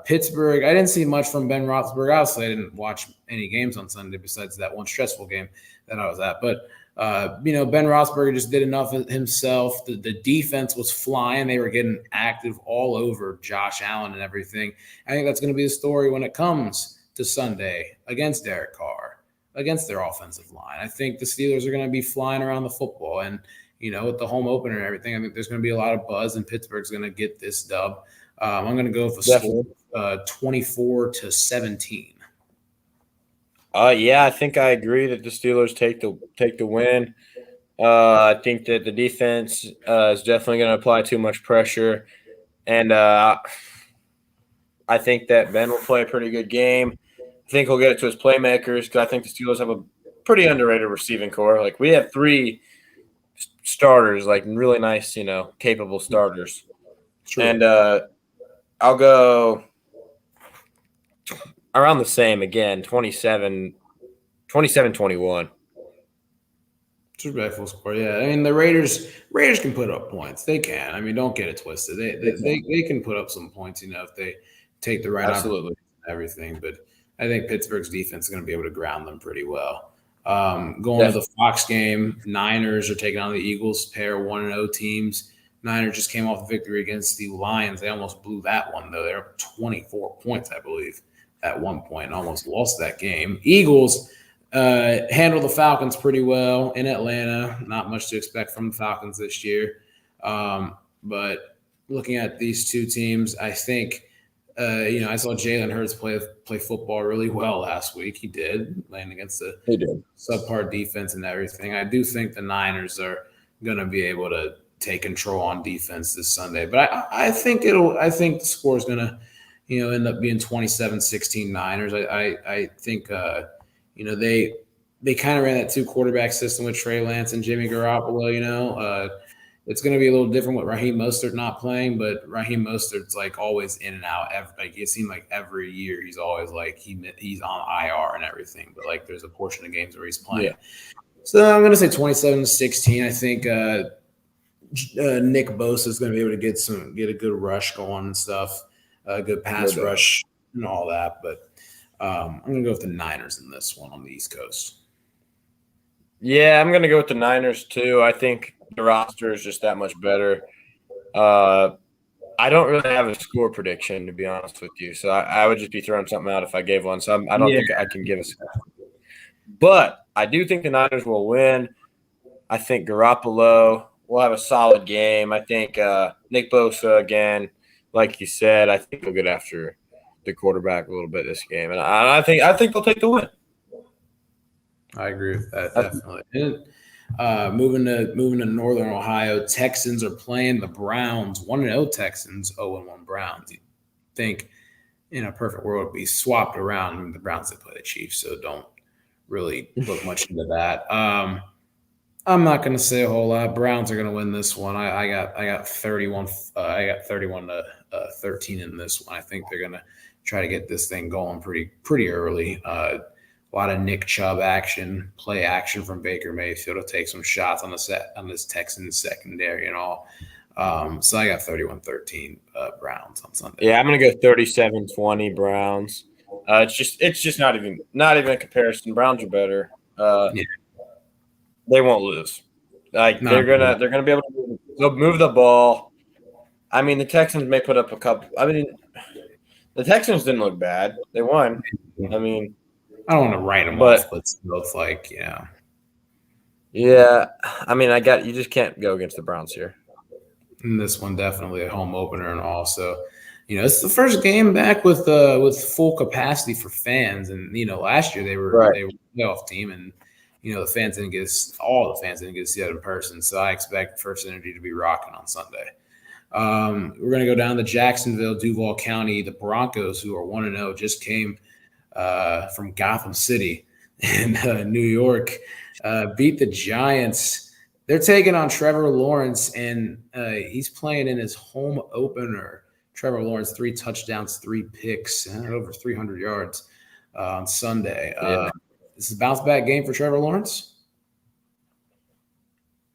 Pittsburgh, I didn't see much from Ben Roethlisberger. Obviously, I didn't watch any games on Sunday besides that one stressful game that I was at. But Ben Roethlisberger just did enough himself. The defense was flying. They were getting active all over Josh Allen and everything. I think that's going to be the story when it comes to Sunday against Derek Carr, against their offensive line. I think the Steelers are going to be flying around the football. And, with the home opener and everything, I think there's going to be a lot of buzz, and Pittsburgh's going to get this dub. I'm going to go for score 24-17. Yeah, I think I agree that the Steelers take the win. I think that the defense is definitely going to apply too much pressure, and I think that Ben will play a pretty good game. I think he'll get it to his playmakers because I think the Steelers have a pretty underrated receiving core. Like, we have 3 starters, like really nice, capable starters. True. And I'll go around the same again, 27-21. It's a respectful score. Yeah, I mean the Raiders can put up points. They can. I mean, don't get it twisted. They can put up some points, if they take the right opportunity and everything. But I think Pittsburgh's defense is going to be able to ground them pretty well. Going to the Fox game, Niners are taking on the Eagles, pair 1-0 teams. Niners just came off the victory against the Lions. They almost blew that one, though. They're up 24 points, I believe, at one point, and almost lost that game. Eagles handled the Falcons pretty well in Atlanta. Not much to expect from the Falcons this year. But looking at these two teams, I think I saw Jalen Hurts play football really well last week. He did, playing against the subpar defense and everything. I do think the Niners are going to be able to take control on defense this Sunday. But I think the score is going to, end up being 27-16 Niners. I think, they kind of ran that 2-quarterback system with Trey Lance and Jimmy Garoppolo, it's going to be a little different with Raheem Mostert not playing, but Raheem Mostert's like always in and out. It seemed like every year he's always like he's on IR and everything, but like there's a portion of games where he's playing. Yeah. So I'm going to say 27-16. I think Nick Bosa is going to be able to get a good rush going and stuff, a good pass rush and all that. But I'm going to go with the Niners in this one on the East Coast. Yeah, I'm going to go with the Niners too. I think the roster is just that much better. I don't really have a score prediction, to be honest with you. So I would just be throwing something out if I gave one. So I don't think I can give a score. But I do think the Niners will win. I think Garoppolo will have a solid game. I think Nick Bosa, again, like you said, I think he'll get after the quarterback a little bit this game. And I think they'll take the win. I agree with that, definitely. And moving to Northern Ohio, Texans are playing the Browns. 1-0 Texans, 0-1 Browns. You'd think in a perfect world it'd be swapped around. I mean, the Browns play the Chiefs, so don't really look much into that. I'm not going to say a whole lot. Browns are going to win this one. I got 31. I got 31-13 in this one. I think they're going to try to get this thing going pretty early. A lot of Nick Chubb play action from Baker Mayfield to take some shots on this Texans secondary and all. So I got 31-13 Browns on Sunday. Yeah, I'm gonna go 37-20 Browns. It's just not even a comparison. Browns are better. They won't lose. They're gonna be able to move the ball. I mean, the Texans may put up a couple. I mean, the Texans didn't look bad. They won. I mean, I don't want to write them off, but it's like, Yeah, I mean, you just can't go against the Browns here. And this one definitely a home opener, and also, it's the first game back with full capacity for fans. And last year they were a playoff team, and the fans didn't get all the fans didn't get to see that in person. So I expect First Energy to be rocking on Sunday. We're going to go down to Jacksonville, Duval County. The Broncos, who are 1-0, just came from Gotham City in New York, beat the Giants. They're taking on Trevor Lawrence, and he's playing in his home opener. Trevor Lawrence, 3 touchdowns, 3 picks, over 300 yards on Sunday. This is a bounce-back game for Trevor Lawrence?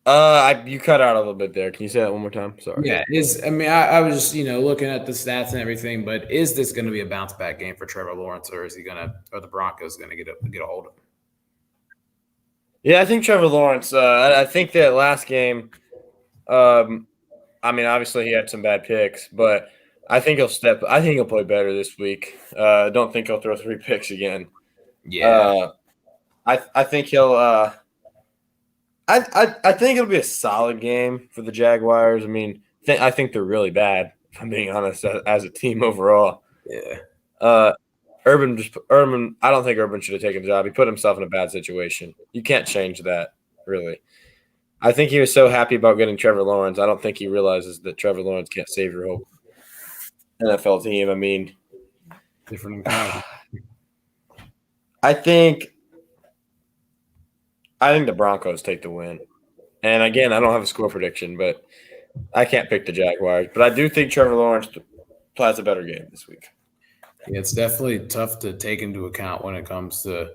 You cut out a little bit there. Can you say that one more time? Sorry. Yeah, I was just looking at the stats and everything, but is this going to be a bounce back game for Trevor Lawrence, or is are the Broncos going to get a hold of him? Yeah, I think Trevor Lawrence. I think that last game, obviously he had some bad picks, but I think he'll play better this week. I don't think he'll throw 3 picks again. Yeah, I think he'll. I think it'll be a solid game for the Jaguars. I think they're really bad, if I'm being honest, as a team overall. Yeah. Urban, I don't think Urban should have taken the job. He put himself in a bad situation. You can't change that, really. I think he was so happy about getting Trevor Lawrence. I don't think he realizes that Trevor Lawrence can't save your whole NFL team. Different encounter. I think the Broncos take the win. And again, I don't have a score prediction, but I can't pick the Jaguars. But I do think Trevor Lawrence plays a better game this week. Yeah, it's definitely tough to take into account when it comes to,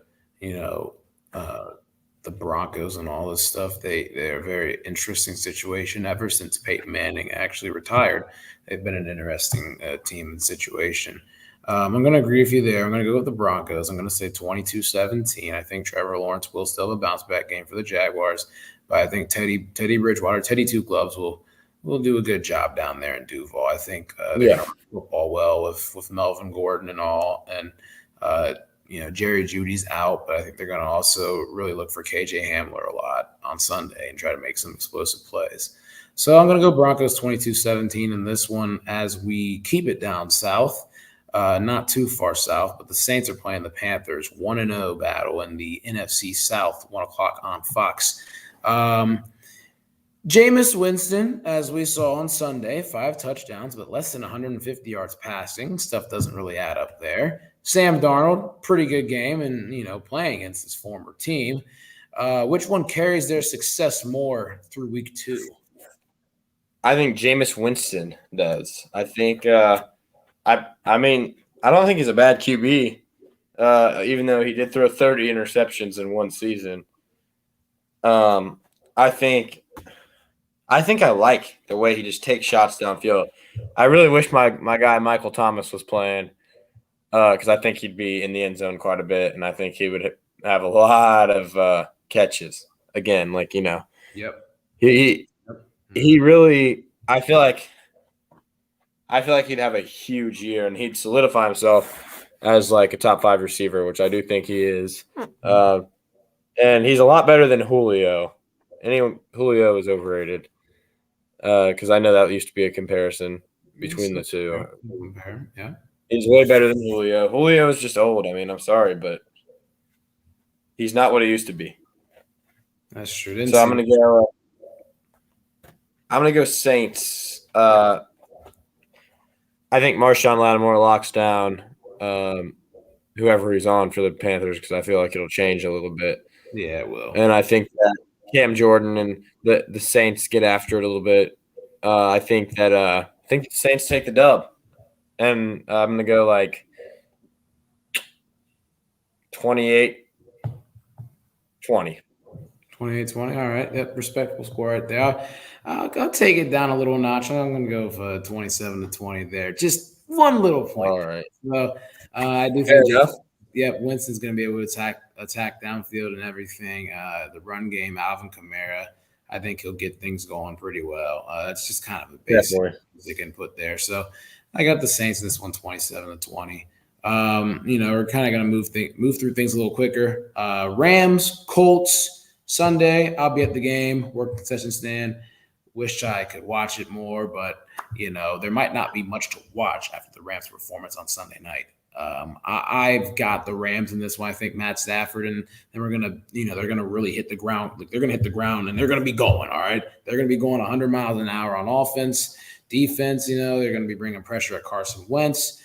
the Broncos and all this stuff. They're a very interesting situation. Ever since Peyton Manning actually retired, they've been an interesting team and situation. I'm going to agree with you there. I'm going to go with the Broncos. I'm going to say 22-17. I think Trevor Lawrence will still have a bounce-back game for the Jaguars, but I think Teddy Bridgewater, Teddy Two Gloves will do a good job down there in Duval. I think they're going to run football well with Melvin Gordon and all, and Jerry Jeudy's out, but I think they're going to also really look for KJ Hamler a lot on Sunday and try to make some explosive plays. So I'm going to go Broncos 22-17 in this one as we keep it down south. Not too far south, but the Saints are playing the Panthers. 1-0 battle in the NFC South, 1 o'clock on Fox. Jameis Winston, as we saw on Sunday, 5 touchdowns, but less than 150 yards passing. Stuff doesn't really add up there. Sam Darnold, pretty good game, and playing against his former team. Which one carries their success more through week 2? I think Jameis Winston does. I think. I don't think he's a bad QB, even though he did throw 30 interceptions in one season. I think I like the way he just takes shots downfield. I really wish my guy Michael Thomas was playing because I think he'd be in the end zone quite a bit, and I think he would have a lot of catches. Again, Yep. He really – I feel like he'd have a huge year, and he'd solidify himself as a top 5 receiver, which I do think he is. And he's a lot better than Julio. Julio is overrated because I know that used to be a comparison between the two. Yeah. He's way better than Julio. Julio is just old. I'm sorry, but he's not what he used to be. That's true. So I'm gonna go Saints. I think Marshawn Lattimore locks down whoever he's on for the Panthers because I feel like it'll change a little bit. Yeah, it will. And I think that Cam Jordan and the Saints get after it a little bit. I think the Saints take the dub. And I'm going to go 28-20. 28-20. All right. Yep. Respectable score right there. I'll take it down a little notch. I'm going to go for 27-20 there. Just one little point. All right. So I do think Winston's going to be able to attack downfield and everything. The run game, Alvin Kamara, I think he'll get things going pretty well. That's just kind of a basic input there. So I got the Saints in this one 27-20. We're kind of going to move through things a little quicker. Rams, Colts, Sunday. I'll be at the game, work concession stand. Wish I could watch it more, but there might not be much to watch after the Rams' performance on Sunday night. I've got the Rams in this one. I think Matt Stafford, and then they're gonna really hit the ground. Like, they're gonna hit the ground, and they're gonna be going. All right, they're gonna be going 100 miles an hour on offense, defense. They're gonna be bringing pressure at Carson Wentz.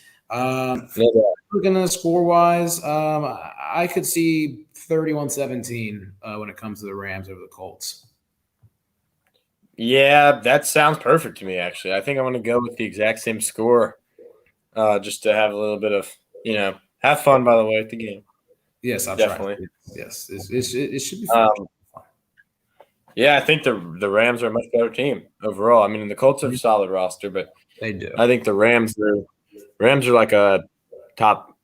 Looking at score wise, I could see 31-17 when it comes to the Rams over the Colts. Yeah, that sounds perfect to me, actually. I think I'm going to go with the exact same score just to have a little bit of, have fun, by the way, at the game. Yes, I'll definitely. Try. Yes, it should be fun. Yeah, I think the Rams are a much better team overall. I mean, the Colts have a solid roster, but they do. I think the Rams are like a top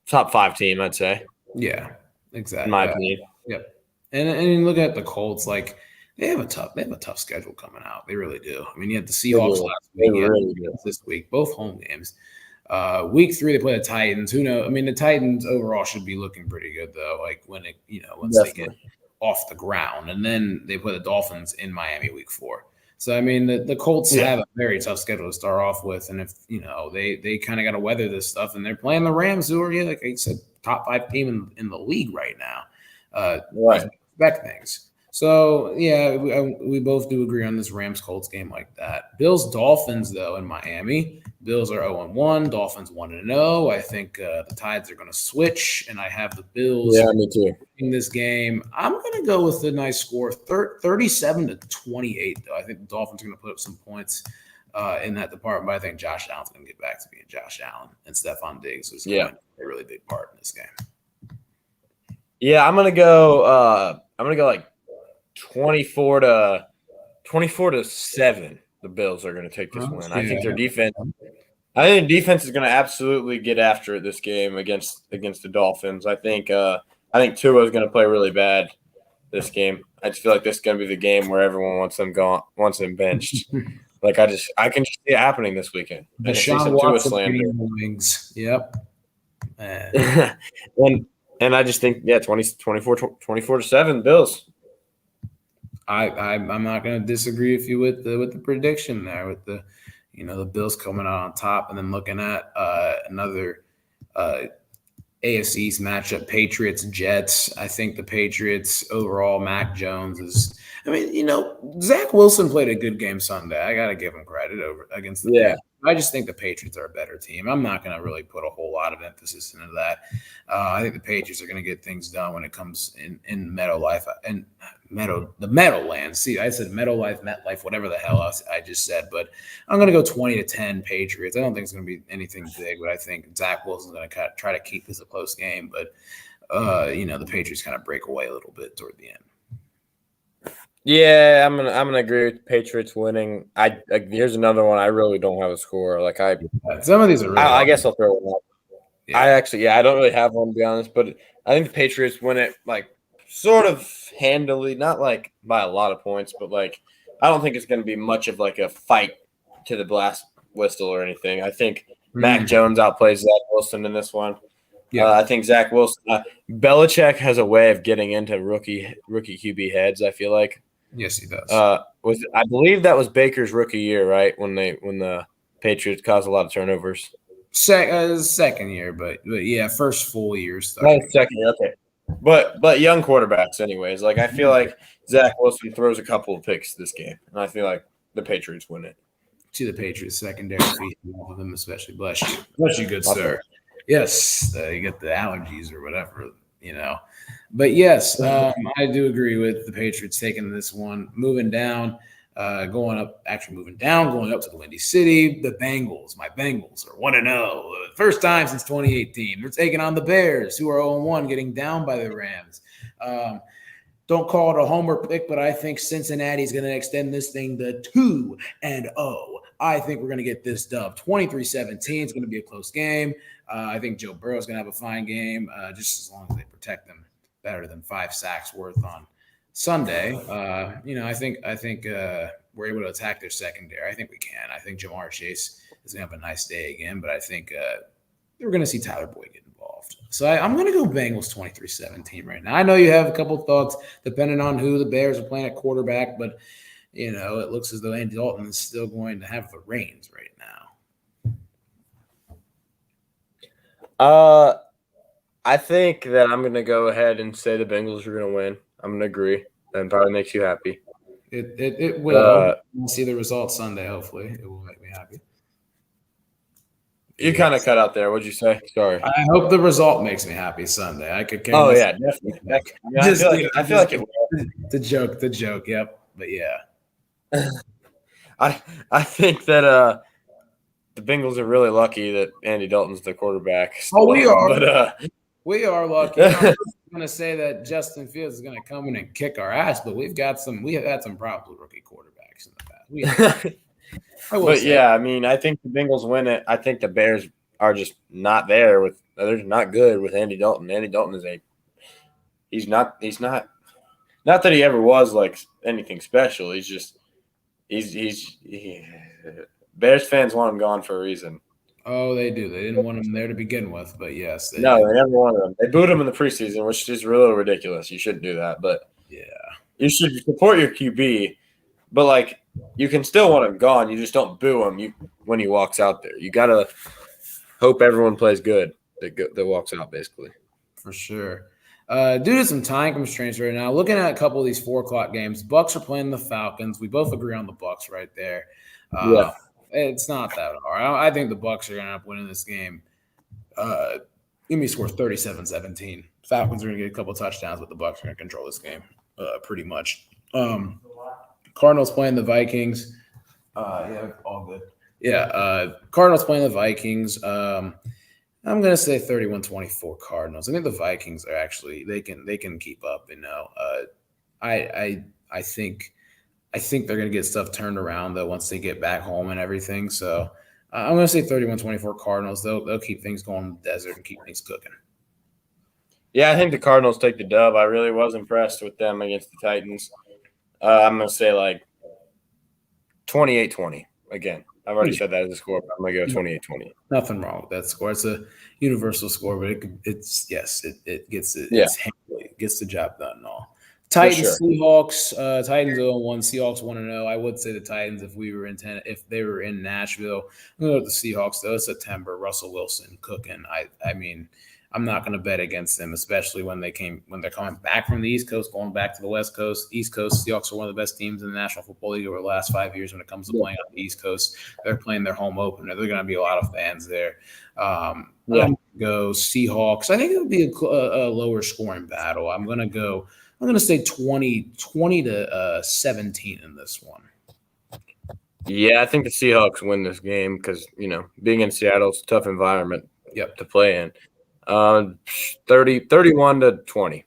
5 team, I'd say. Yeah, exactly. In my opinion. Yep. And look at the Colts, like they have a tough schedule coming out. They really do. I mean, you had the Seahawks last week, this week, both home games. Week 3 they play the Titans. Who knows? I mean, the Titans overall should be looking pretty good though. Like once they get off the ground, and then they play the Dolphins in Miami week 4. So I mean, the Colts have a very tough schedule to start off with, and if they kind of got to weather this stuff, and they're playing the Rams, who are like I said, top 5 team in the league right now. Right. Expect things. So yeah, we both do agree on this Rams Colts game like that. Bills Dolphins though in Miami. Bills are 0-1. Dolphins 1-0. I think the Tides are going to switch, and I have the Bills. Yeah, me too. In this game, I'm going to go with a nice score, 37-28. Though I think the Dolphins are going to put up some points in that department, but I think Josh Allen's going to get back to being Josh Allen, and Stephon Diggs is going to play a really big part in this game. Yeah, I'm going to go. Like 24-7. The Bills are going to take this win. I think their defense. I think defense is going to absolutely get after it this game against the Dolphins. I think Tua is going to play really bad this game. I just feel like this is going to be the game where everyone wants them benched. Like I can just see it happening this weekend. Deshaun Watson wings. Yep. And I just think 24-7 Bills. I'm not going to disagree with you with the prediction there, with the Bills coming out on top, and then looking at another AFC East matchup, Patriots Jets. I think the Patriots overall, Mac Jones is. I mean, Zach Wilson played a good game Sunday. I got to give him credit against the Patriots. I just think the Patriots are a better team. I'm not going to really put a whole lot of emphasis into that. I think the Patriots are going to get things done when it comes in Meadowlife and the Meadowlands. See, I said Meadowlife, MetLife, whatever the hell else I just said. But I'm going to go 20-10 Patriots. I don't think it's going to be anything big, but I think Zach Wilson's going to try to keep this a close game. But the Patriots kind of break away a little bit toward the end. Yeah, I'm gonna agree with Patriots winning. Here's another one. I really don't have a score. Some of these are. Really I guess I'll throw one out. Yeah. I don't really have one to be honest, but I think the Patriots win it sort of handily, not by a lot of points, but I don't think it's going to be much of a fight to the last whistle or anything. I think Mac Jones outplays Zach Wilson in this one. Yeah, I think Zach Wilson. Belichick has a way of getting into rookie QB heads. I feel like. Yes, he does. I believe that was Baker's rookie year, right? When the Patriots caused a lot of turnovers. Second year, but yeah, first full year stuff. Second year, okay. But young quarterbacks, anyways. I feel like Zach Wilson throws a couple of picks this game, and I feel like the Patriots win it. To the Patriots secondary, off of them especially. Bless you, good sir. Yes, you get the allergies or whatever, But yes, I do agree with the Patriots taking this one, moving down, going up to the Windy City. The Bengals, my Bengals are 1-0. First time since 2018. They're taking on the Bears, who are 0-1, getting down by the Rams. Don't call it a homer pick, but I think Cincinnati's going to extend this thing to 2-0. I think we're going to get this dub. 23-17. It's going to be a close game. I think Joe Burrow is going to have a fine game, just as long as they protect them better than 5 sacks worth on Sunday. I think we're able to attack their secondary. I think we can. I think Jamar Chase is going to have a nice day again, but I think we're going to see Tyler Boyd get involved. So I'm going to go Bengals 23-17 right now. I know you have a couple thoughts depending on who the Bears are playing at quarterback, but it looks as though Andy Dalton is still going to have the reins right now. I think that I'm going to go ahead and say the Bengals are going to win. I'm going to agree. That probably makes you happy. It will. We'll see the results Sunday, hopefully. It will make me happy. You kind of cut out there. What'd you say? Sorry. I hope the result makes me happy Sunday. I could care. Oh, yeah, definitely. I feel like it will. The joke, yep. But, yeah. I think that the Bengals are really lucky that Andy Dalton's the quarterback. Oh, we are. But we are lucky. I'm going to say that Justin Fields is going to come in and kick our ass, but we have had some problems with rookie quarterbacks in the past. I mean, I think the Bengals win it. I think the Bears are just not there they're not good with Andy Dalton. Andy Dalton is he's not that he ever was like anything special. He's Bears fans want him gone for a reason. Oh, they do. They didn't want him there to begin with, but yes. They never wanted him. They booed him in the preseason, which is really ridiculous. You shouldn't do that, but yeah, you should support your QB. But like, you can still want him gone. You just don't boo him when he walks out there. You gotta hope everyone plays good that walks out, basically. For sure. Due to some time constraints right now, looking at a couple of these 4:00 games, Bucks are playing the Falcons. We both agree on the Bucks right there. Yeah. It's not that hard. I think the Bucks are going to end up winning this game. Give me a score 37-17. Falcons are going to get a couple touchdowns, but the Bucks are going to control this game pretty much. Cardinals playing the Vikings. Yeah, all good. Yeah, Cardinals playing the Vikings. I'm going to say 31-24 Cardinals. I think the Vikings are actually they can keep up. I think they're going to get stuff turned around though once they get back home and everything. So I'm going to say 31-24 Cardinals. They'll keep things going in the desert and keep things cooking. Yeah, I think the Cardinals take the dub. I really was impressed with them against the Titans. I'm going to say like 28-20. Again, I've already said that as a score, but I'm going to go 28-20. Nothing wrong with that score. It's a universal score, but it gets the job done and all. Titans, Seahawks. Titans 0-1, Seahawks 1-0. I would say the Titans if they were in Nashville. I'm going to go with the Seahawks though. It's September. Russell Wilson cooking. I mean, I'm not going to bet against them, especially when they're coming back from the East Coast, going back to the West Coast. East Coast, Seahawks are one of the best teams in the National Football League over the last 5 years when it comes to playing on the East Coast. They're playing their home opener. There's going to be a lot of fans there. I'm going to go Seahawks. I think it'll be a lower scoring battle. I'm going to say 20 to 17 in this one. Yeah, I think the Seahawks win this game because, being in Seattle, it's a tough environment to play in. 31 to 20,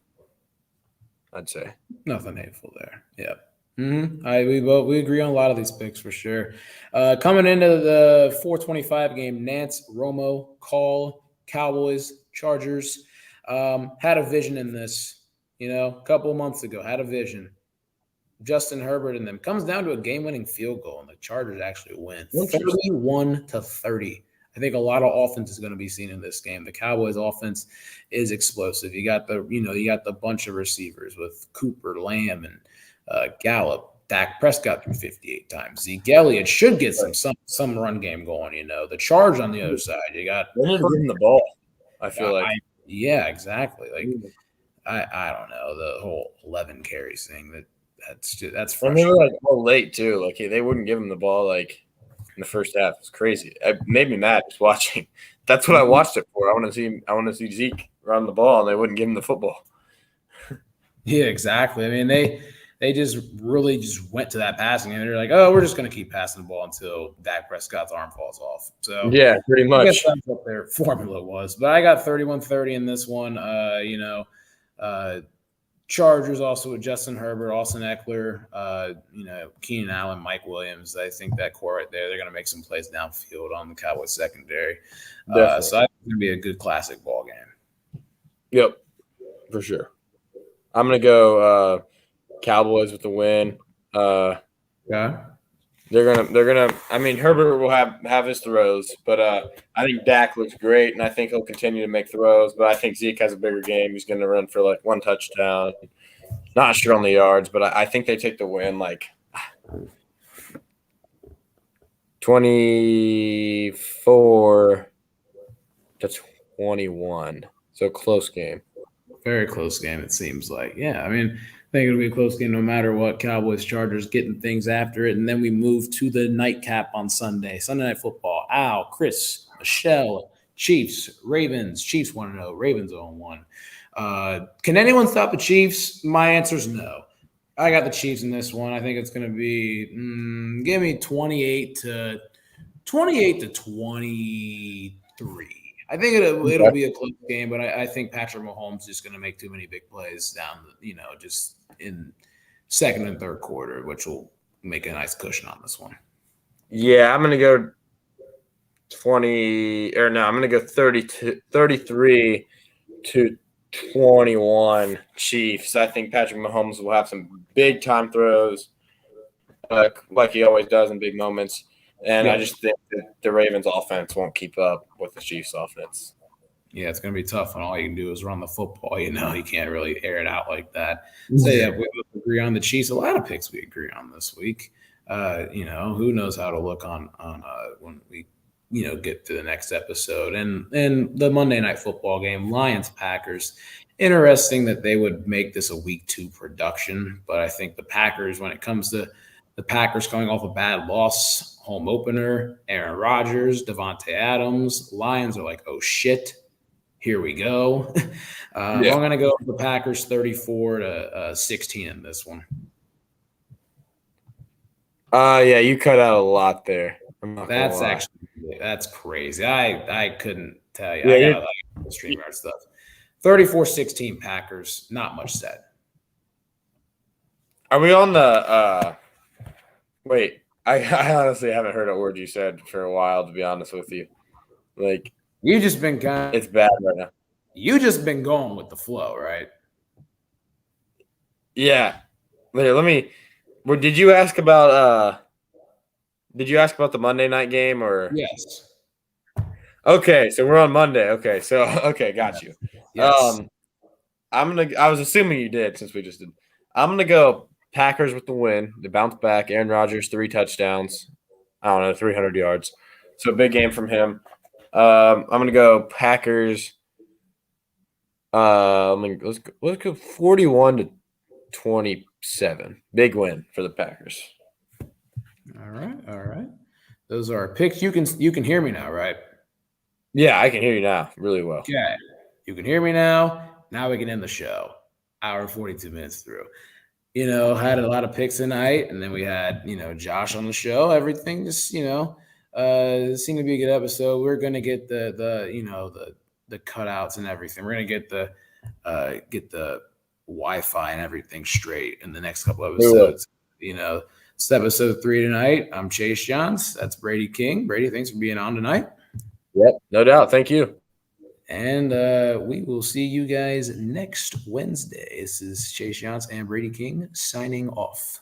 I'd say. Nothing hateful there. Yep. Mm-hmm. We agree on a lot of these picks for sure. Coming into the 4:25 game, Nance, Romo, Call, Cowboys, Chargers. Had a vision in this. A couple of months ago, had a vision. Justin Herbert and them comes down to a game-winning field goal, and the Chargers actually win 31-30. I think a lot of offense is going to be seen in this game. The Cowboys' offense is explosive. You got the bunch of receivers with Cooper, Lamb, and Gallup. Dak Prescott threw 58 times. Zeke Elliott should get some run game going. The Charge on the other side. You got they're getting the ball. I feel like yeah, exactly. Like. I don't know, the whole 11 carries thing. That's frustrating. And they were late too. Like they wouldn't give him the ball in the first half. It's crazy. It made me mad just watching. That's what I watched it for. I want to see Zeke run the ball, and they wouldn't give him the football. Yeah, exactly. I mean, they just really went to that passing, and they're like, oh, we're just going to keep passing the ball until Dak Prescott's arm falls off. So yeah, pretty much. I guess that's what their formula was. But I got 31-30 in this one. Chargers also with Justin Herbert, Austin Eckler, Keenan Allen, Mike Williams. I think that core right there, they're going to make some plays downfield on the Cowboys secondary. So I think it's going to be a good classic ball game. Yep, for sure. I'm going to go Cowboys with the win. Yeah. They're gonna. I mean, Herbert will have his throws, but I think Dak looks great, and I think he'll continue to make throws. But I think Zeke has a bigger game. He's going to run for one touchdown. Not sure on the yards, but I think they take the win 24-21. So close game. Very close game, it seems like. Yeah, I mean, I think it'll be a close game no matter what. Cowboys, Chargers getting things after it. And then we move to the nightcap on Sunday. Sunday Night Football. Al, Chris, Michelle, Chiefs, Ravens. Chiefs 1-0, Ravens 0-1. Can anyone stop the Chiefs? My answer is no. I got the Chiefs in this one. I think it's going to be give me 28 to 23. I think it'll be a close game, but I think Patrick Mahomes is just going to make too many big plays down, just in second and third quarter, which will make a nice cushion on this one. Yeah, I'm going to go 33 to 21 Chiefs. I think Patrick Mahomes will have some big time throws, like he always does in big moments. And I just think that the Ravens offense won't keep up with the Chiefs offense. Yeah, it's going to be tough when all you can do is run the football. You can't really air it out like that. So, yeah, we agree on the Chiefs. A lot of picks we agree on this week. Who knows how to look on when we, get to the next episode. And the Monday Night Football game, Lions-Packers. Interesting that they would make this a week 2 production. But I think the Packers, when it comes to the Packers coming off a bad loss, home opener, Aaron Rodgers, Devontae Adams, Lions are like, oh, shit, here we go. I'm going to go with the Packers 34-16 in this one. Yeah, you cut out a lot there. That's crazy. I couldn't tell you. I got the StreamYard stuff. 34-16 Packers. Not much said. Are we on the wait, I honestly haven't heard a word you said for a while, to be honest with you. Like, you just been it's bad right now. You just been going with the flow, right? Yeah. Did you ask about the Monday night game or? Yes. Okay, so we're on Monday. Okay, got you. Yes. I was assuming you did since we just did. I'm gonna go Packers with the win. They bounce back. Aaron Rodgers 3 touchdowns. I don't know, 300 yards. So big game from him. I'm gonna go Packers. Let's go 41-27. Big win for the Packers. All right. Those are our picks. You can hear me now, right? Yeah, I can hear you now really well. Okay. You can hear me now. Now we can end the show. Hour and 42 minutes through. Had a lot of picks tonight, and then we had, Josh on the show. Everything just, seemed to be a good episode. We're gonna get the cutouts and everything. We're gonna get the Wi-Fi and everything straight in the next couple episodes. It's episode 3 tonight. I'm Chase Johns. That's Brady King. Brady, thanks for being on tonight. Yep, no doubt. Thank you. And we will see you guys next Wednesday. This is Chase Johns and Brady King signing off.